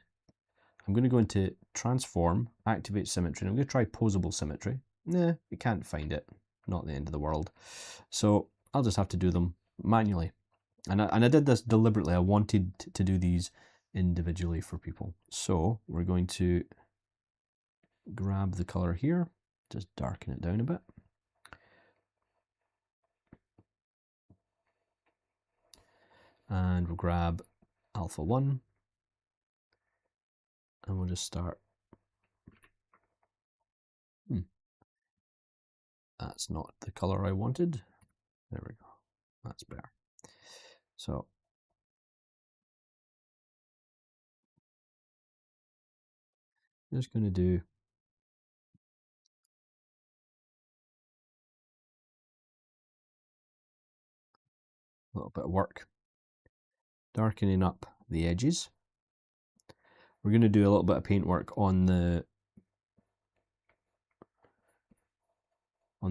I'm going to go into Transform, Activate Symmetry, and I'm going to try Posable Symmetry. Nah, we can't find it. Not the end of the world. So I'll just have to do them manually. And I did this deliberately. I wanted to do these individually for people. So we're going to grab the color here, just darken it down a bit. And we'll grab alpha 1 and we'll just start. That's not the color I wanted. There we go. That's better. So I'm just going to do a little bit of work darkening up the edges. We're going to do a little bit of paint work on the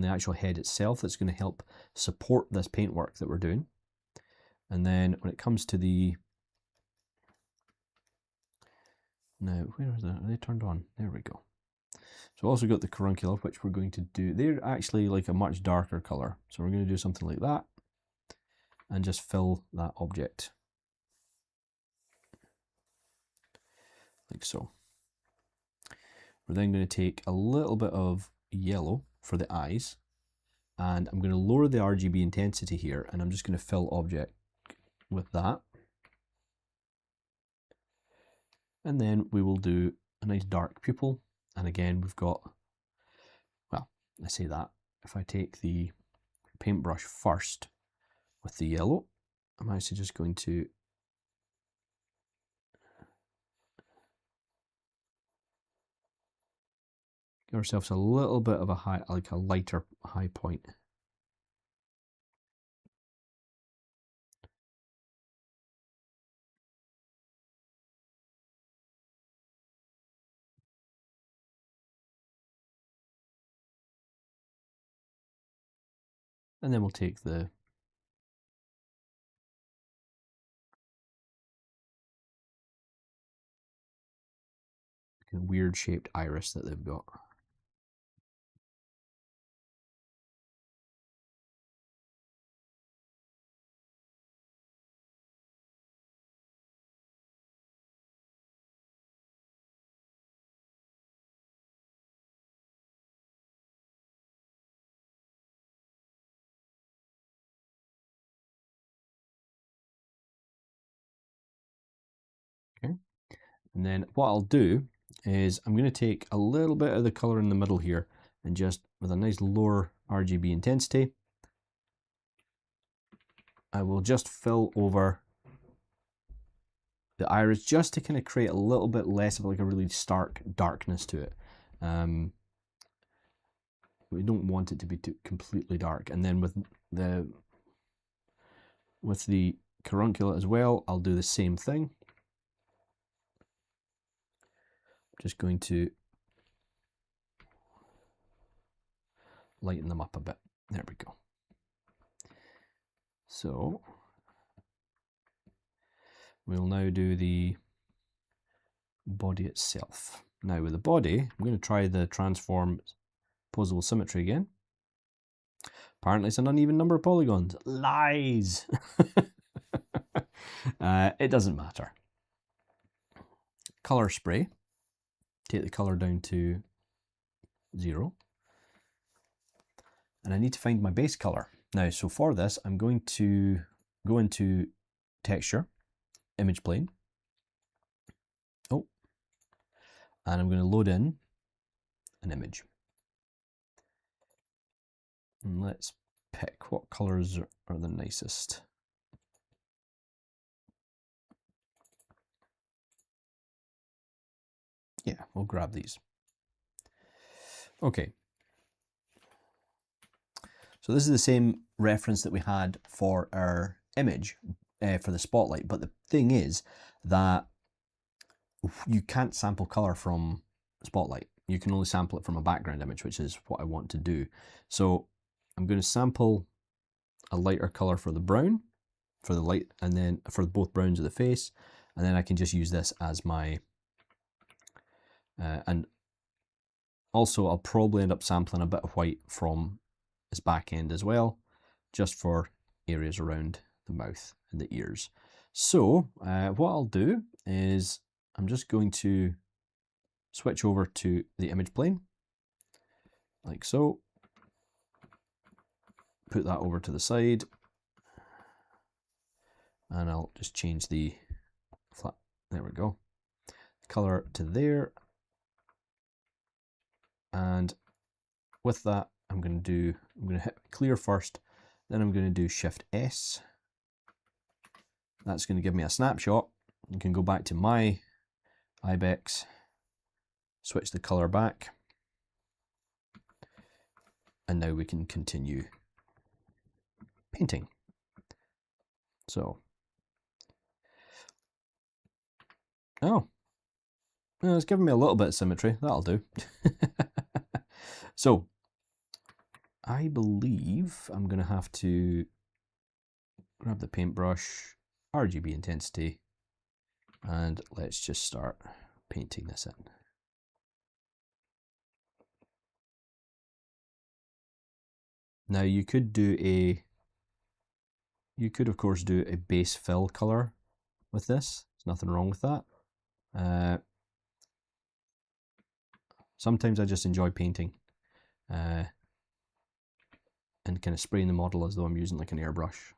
actual head itself. That's going to help support this paint work that we're doing. And then when it comes to the, now where is that? Are they turned on? There we go. So also got the caruncular, which we're going to do. They're actually like a much darker color. So we're going to do something like that and just fill that object like so. We're then going to take a little bit of yellow for the eyes, and I'm going to lower the RGB intensity here, and I'm just going to fill object with that. And then we will do a nice dark pupil. And again, we've got, well, I say that, if I take the paintbrush first with the yellow, I'm actually just going to give ourselves a little bit of a high, like a lighter high point. And then we'll take the weird shaped iris that they've got. Okay. And then what I'll do is I'm going to take a little bit of the color in the middle here and just with a nice lower RGB intensity, I will just fill over the iris just to kind of create a little bit less of like a really stark darkness to it. We don't want it to be too completely dark. And then with the carunculate as well, I'll do the same thing. Just going to lighten them up a bit. There we go. So we'll now do the body itself. Now with the body, I'm going to try the transform posable symmetry again. Apparently it's an uneven number of polygons. Lies! It doesn't matter. Color spray. Take the color down to 0. And I need to find my base color. Now, so for this, I'm going to go into texture, image plane. Oh, and I'm going to load in an image. And let's pick what colors are the nicest. Yeah, we'll grab these. Okay. So this is the same reference that we had for our image for the spotlight, but the thing is that you can't sample color from spotlight. You can only sample it from a background image, which is what I want to do. So I'm going to sample a lighter color for the brown, for the light, and then for both browns of the face, and then I can just use this as my, and also I'll probably end up sampling a bit of white from this back end as well, just for areas around the mouth and the ears. So what I'll do is I'm just going to switch over to the image plane, like so. Put that over to the side, and I'll just change the flat, there we go, color to there. And with that, I'm going to hit clear first, then I'm going to do Shift S. That's going to give me a snapshot. You can go back to my IBEX, switch the color back, and now we can continue painting. So, oh, well, it's giving me a little bit of symmetry. That'll do. So, I believe I'm going to have to grab the paintbrush, RGB intensity, and let's just start painting this in. Now you could of course do a base fill color with this. There's nothing wrong with that. Sometimes I just enjoy painting and kind of spraying the model as though I'm using like an airbrush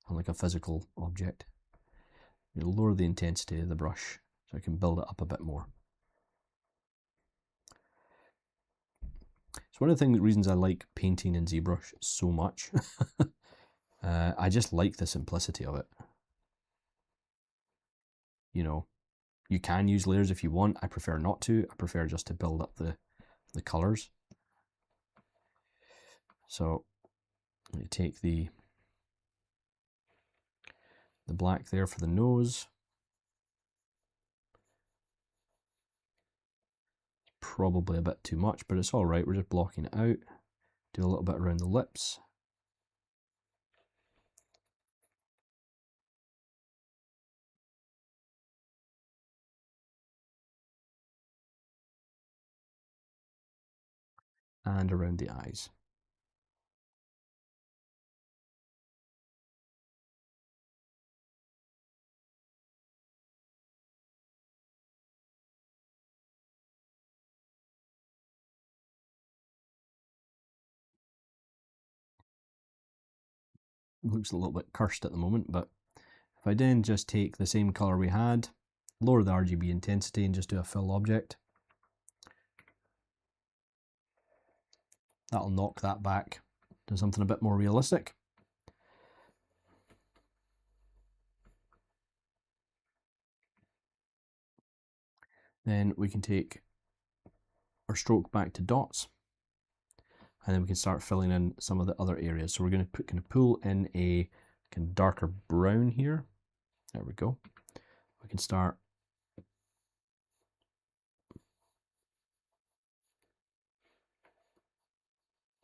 on like a physical object. You lower the intensity of the brush so I can build it up a bit more. It's one of the reasons I like painting in ZBrush so much. I just like the simplicity of it. You know, you can use layers if you want. I prefer not to. I prefer just to build up the colors. So let me take the black there for the nose. Probably a bit too much, but it's all right. We're just blocking it out. Do a little bit around the lips. And around the eyes. Looks a little bit cursed at the moment, but if I then just take the same color we had, lower the RGB intensity and just do a fill object. That'll knock that back to something a bit more realistic. Then we can take our stroke back to dots, and then we can start filling in some of the other areas. So we're going to pull in a kind of darker brown here. There we go. We can start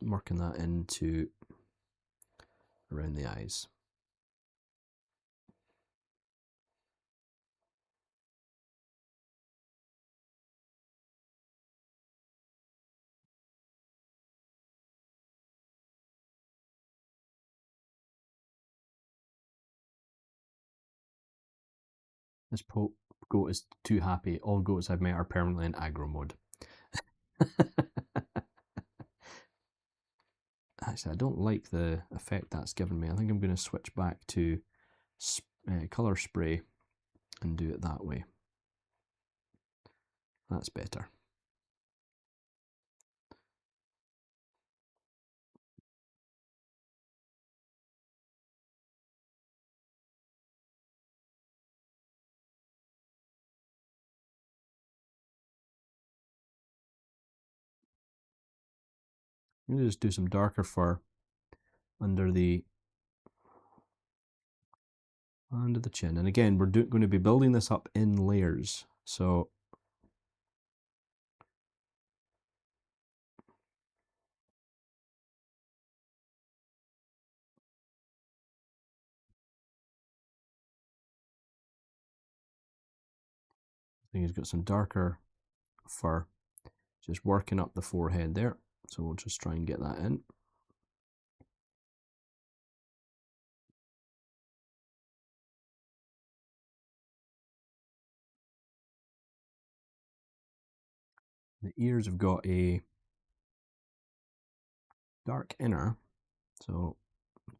working that into around the eyes. This goat is too happy. All goats I've met are permanently in aggro mode. Actually, I don't like the effect that's given me. I think I'm going to switch back to colour spray and do it that way. That's better. I'm going to just do some darker fur under the chin. And again, we're going to be building this up in layers. So I think he's got some darker fur, just working up the forehead there. So we'll just try and get that in. The ears have got a dark inner, so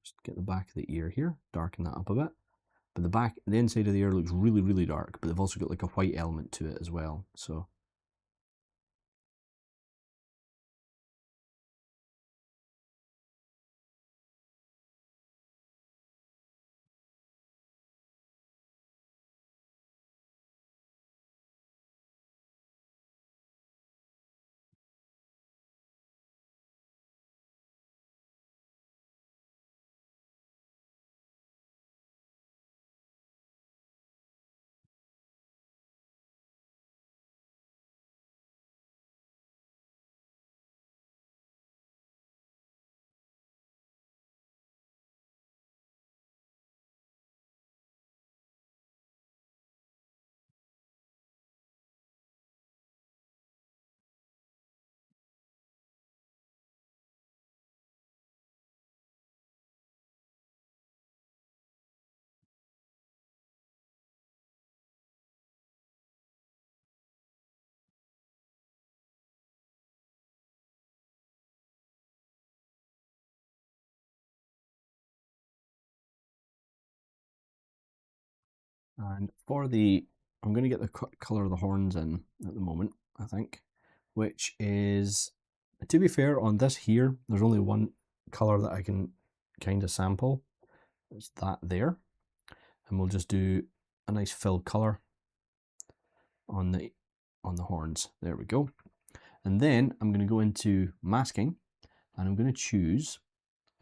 just get the back of the ear here, darken that up a bit. But the inside of the ear looks really, really dark, but they've also got like a white element to it as well. So and I'm going to get the colour of the horns in at the moment, I think, which is, to be fair, on this here, there's only one colour that I can kind of sample. It's that there. And we'll just do a nice fill colour on the horns. There we go. And then I'm going to go into masking, and I'm going to choose,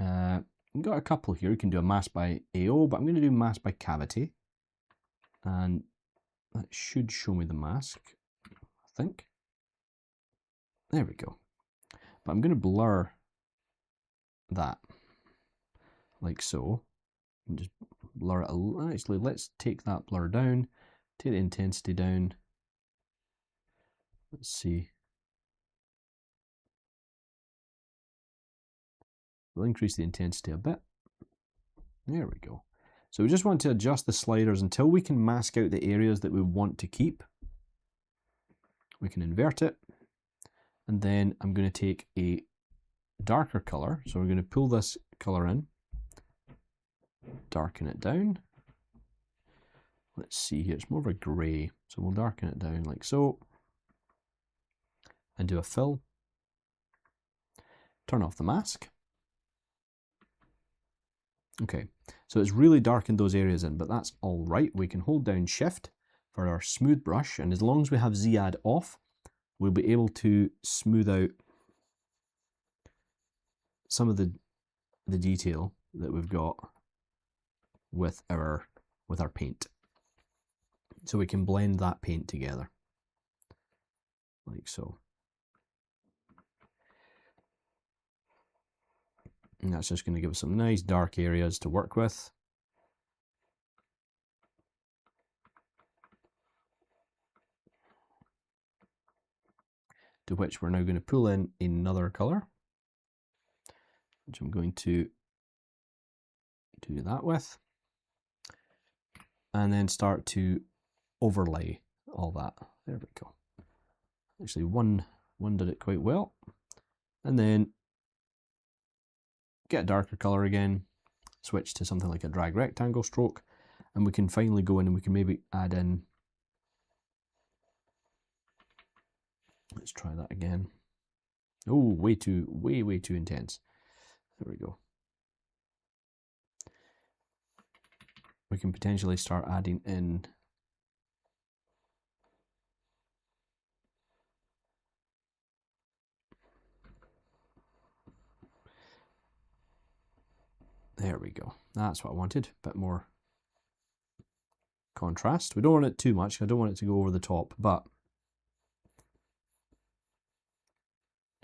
I've got a couple here. You can do a mask by AO, but I'm going to do mask by cavity. And that should show me the mask, I think. There we go. But I'm going to blur that, like so. And just blur it a little. Actually, let's take that blur down, take the intensity down. Let's see. We'll increase the intensity a bit. There we go. So we just want to adjust the sliders until we can mask out the areas that we want to keep. We can invert it. And then I'm going to take a darker color. So we're going to pull this color in, darken it down. Let's see here, it's more of a grey. So we'll darken it down like so. And do a fill. turn off the mask. Okay, so it's really darkened those areas in, but that's all right. We can hold down Shift for our smooth brush, and as long as we have Z-add off, we'll be able to smooth out some of the detail that we've got with our paint. So we can blend that paint together, like so. And that's just going to give us some nice dark areas to work with. To which we're now going to pull in another color, which I'm going to do that with, and then start to overlay all that. There we go. Actually, one did it quite well. And then get a darker color again, switch to something like a drag rectangle stroke, and we can finally go in and we can maybe add in, let's try that again. Oh, way too intense. There we go. We can potentially start adding in there we go. That's what I wanted. A bit more contrast. We don't want it too much. I don't want it to go over the top, but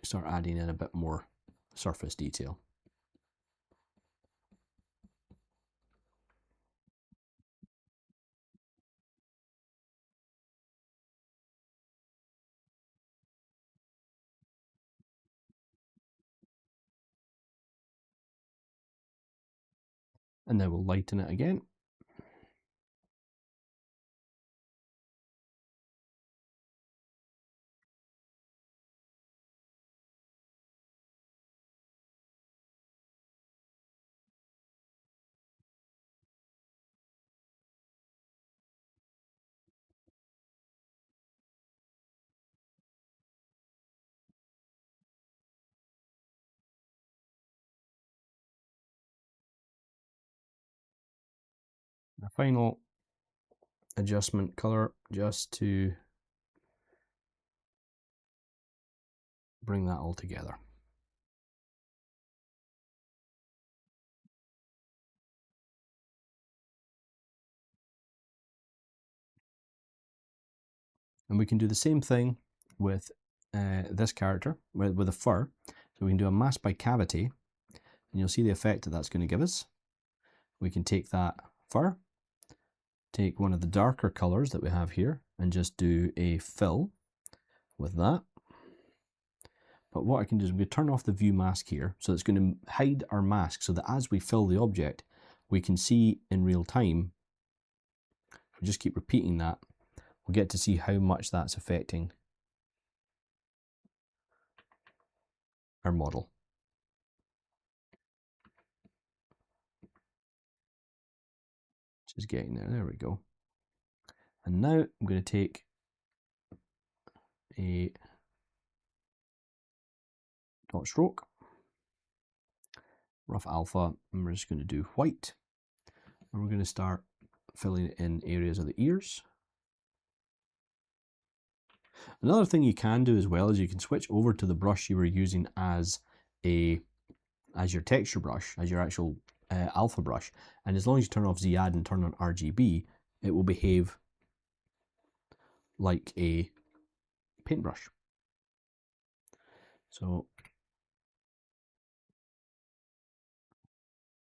start adding in a bit more surface detail. And then we'll lighten it again. A final adjustment color just to bring that all together. And we can do the same thing with this character, with a fur. So we can do a mask by cavity, and you'll see the effect that that's going to give us. We can take that fur, take one of the darker colors that we have here, and just do a fill with that. But what I can do is we turn off the view mask here, so it's going to hide our mask so that as we fill the object, we can see in real time. If we just keep repeating that, we'll get to see how much that's affecting our model. Just getting there we go. And now I'm going to take a dot stroke, rough alpha, and we're just going to do white. And we're going to start filling in areas of the ears. Another thing you can do as well is you can switch over to the brush you were using as your texture brush, as your actual alpha brush, and as long as you turn off Z-add and turn on RGB, it will behave like a paintbrush. So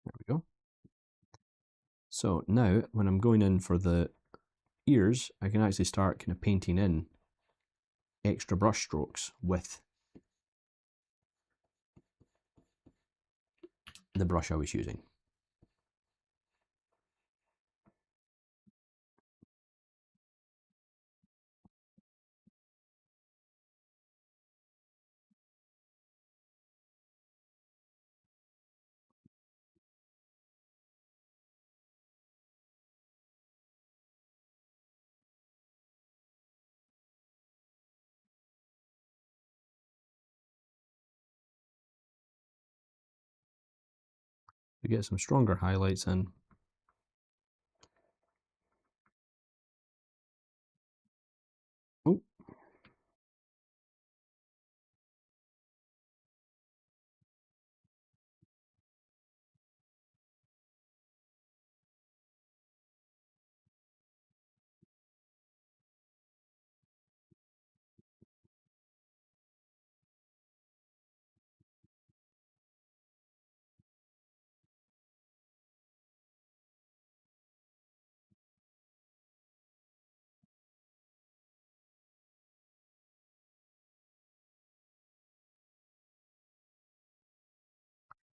there we go. So now when I'm going in for the ears, I can actually start kind of painting in extra brush strokes with the brush I was using. We get some stronger highlights in. Oh.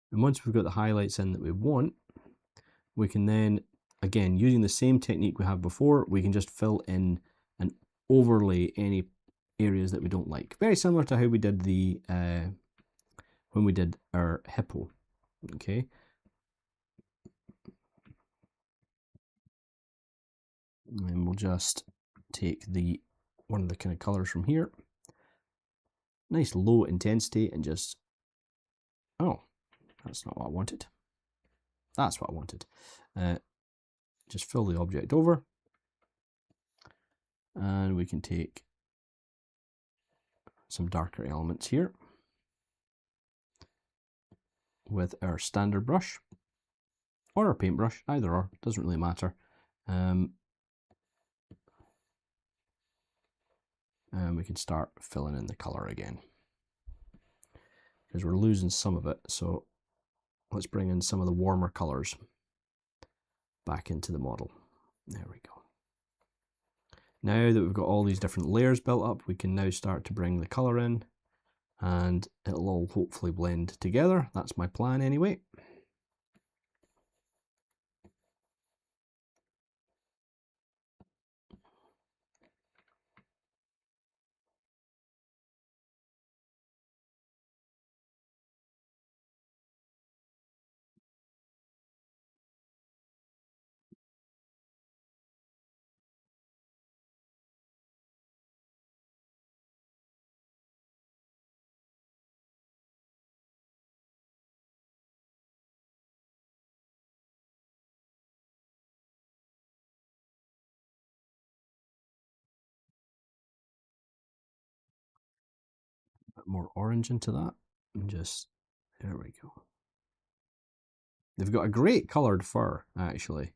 And once we've got the highlights in that we want, we can then, again, using the same technique we have before, we can just fill in and overlay any areas that we don't like. Very similar to how we did the when we did our hippo. Okay. And we'll just take the one of the kind of colors from here. Nice low intensity and just, oh, that's not what I wanted. That's what I wanted. Just fill the object over. And we can take some darker elements here with our standard brush or our paintbrush, either or, doesn't really matter. And we can start filling in the color again because we're losing some of it. So let's bring in some of the warmer colors back into the model. There we go. Now that we've got all these different layers built up, we can now start to bring the color in and it'll all hopefully blend together. That's my plan anyway. A bit more orange into that and just, there we go. They've got a great coloured fur, actually,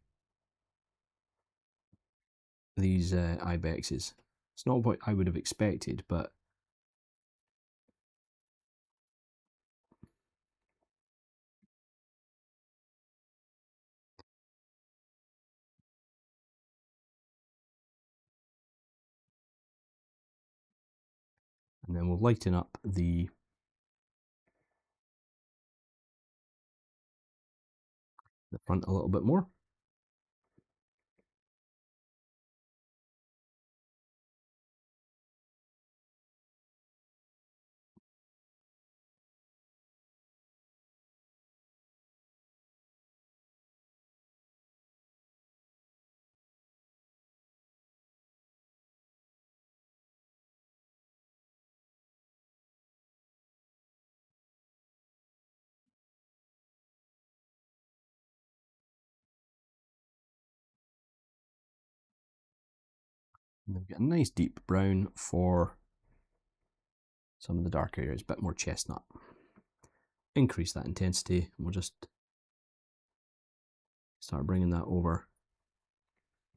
these IBEXs. It's not what I would have expected, but and then we'll lighten up the front a little bit more. And then we get a nice deep brown for some of the darker areas, a bit more chestnut. Increase that intensity, and we'll just start bringing that over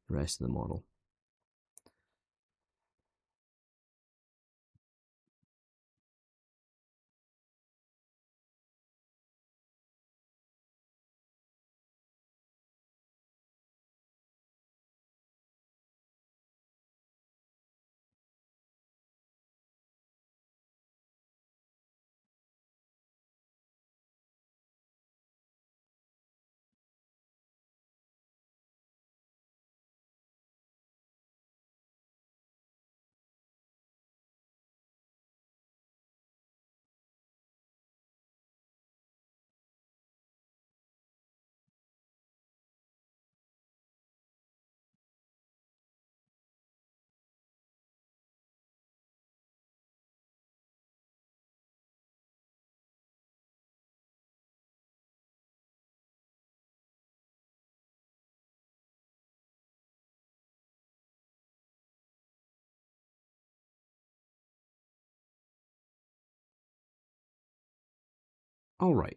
the rest of the model. All right,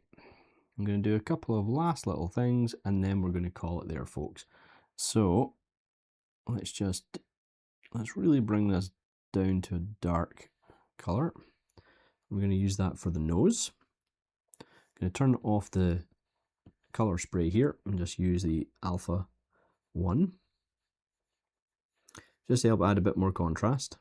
I'm going to do a couple of last little things and then we're going to call it there, folks. So let's really bring this down to a dark color. We're going to use that for the nose. I'm going to turn off the color spray here and just use the Alpha 1. Just to help add a bit more contrast.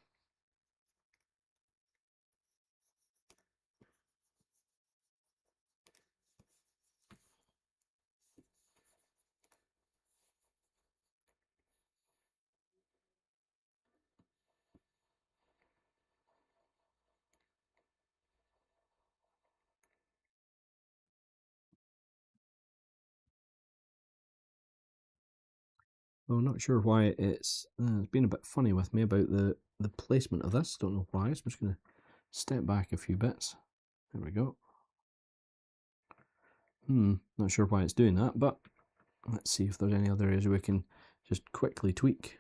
I'm not sure why it's been a bit funny with me about the placement of this. Don't know why. So I'm just going to step back a few bits. There we go. Not sure why it's doing that, but let's see if there's any other areas we can just quickly tweak.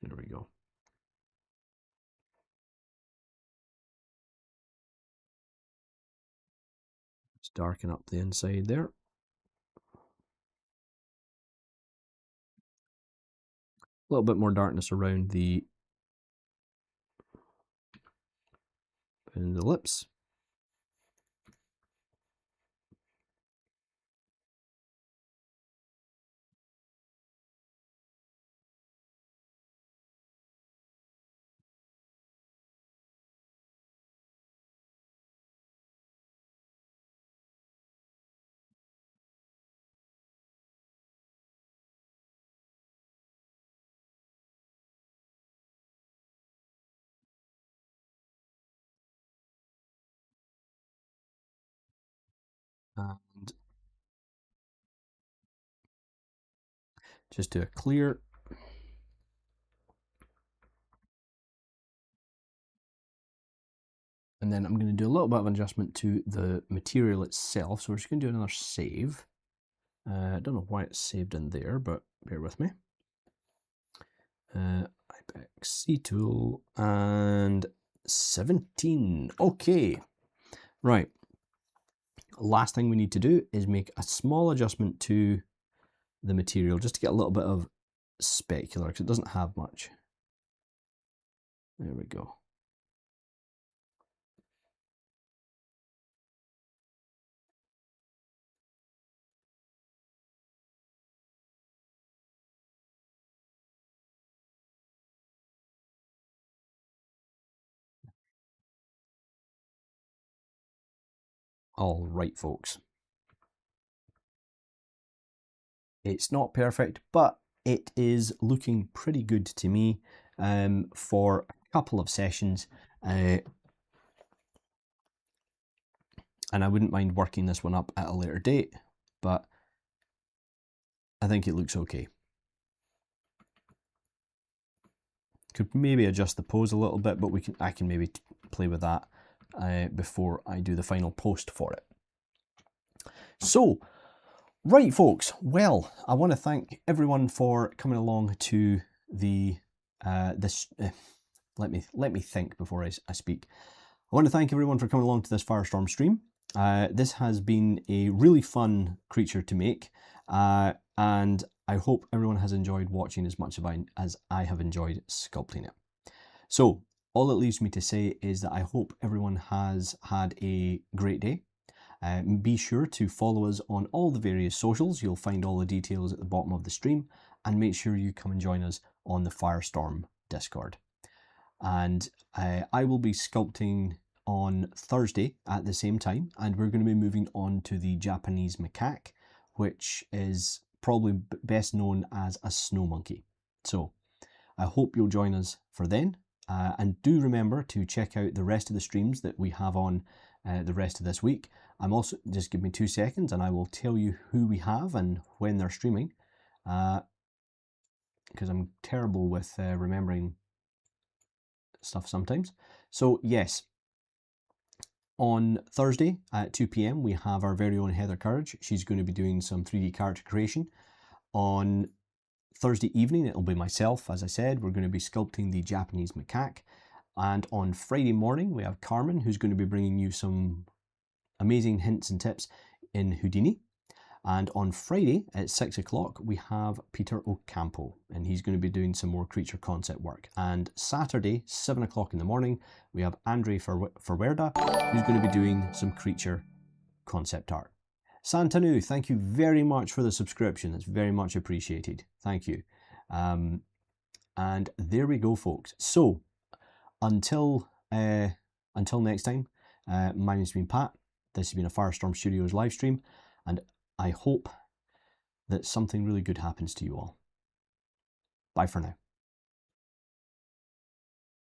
There we go. Let's darken up the inside there. A little bit more darkness around the lips. And just do a clear. And then I'm going to do a little bit of adjustment to the material itself. So we're just going to do another save. I don't know why it's saved in there, but bear with me. IBEX C tool and 17. Okay, right. Last thing we need to do is make a small adjustment to the material just to get a little bit of specular because it doesn't have much. There we go. All right, folks. It's not perfect, but it is looking pretty good to me for a couple of sessions. And I wouldn't mind working this one up at a later date, but I think it looks okay. Could maybe adjust the pose a little bit, but I can maybe play with that before I do the final post for it. So, right, folks. Well, I want to thank everyone for coming along to the let me think before I speak. I want to thank everyone for coming along to this Firestorm stream. This has been a really fun creature to make, and I hope everyone has enjoyed watching as much as I have enjoyed sculpting it. So all it leaves me to say is that I hope everyone has had a great day. Be sure to follow us on all the various socials. You'll find all the details at the bottom of the stream, and make sure you come and join us on the Firestorm Discord. And I will be sculpting on Thursday at the same time, and we're going to be moving on to the Japanese macaque, which is probably best known as a snow monkey. So I hope you'll join us for then, and do remember to check out the rest of the streams that we have on the rest of this week. I'm also, just give me 2 seconds and I will tell you who we have and when they're streaming, because I'm terrible with remembering stuff sometimes. So yes, on Thursday at 2 p.m. we have our very own Heather Courage. She's going to be doing some 3D character creation. On Thursday evening it'll be myself, as I said. We're going to be sculpting the Japanese macaque, And on Friday morning, we have Carmen, who's going to be bringing you some amazing hints and tips in Houdini. And on Friday at 6 o'clock, we have Peter Ocampo, and he's going to be doing some more creature concept work. And Saturday, 7 o'clock in the morning, we have Andre Ferwerda, who's going to be doing some creature concept art. Santanu, thank you very much for the subscription. That's very much appreciated. Thank you. And there we go, folks. So until next time, my name's been Pat. This has been a Firestorm Studios live stream, and I hope that something really good happens to you all. Bye for now.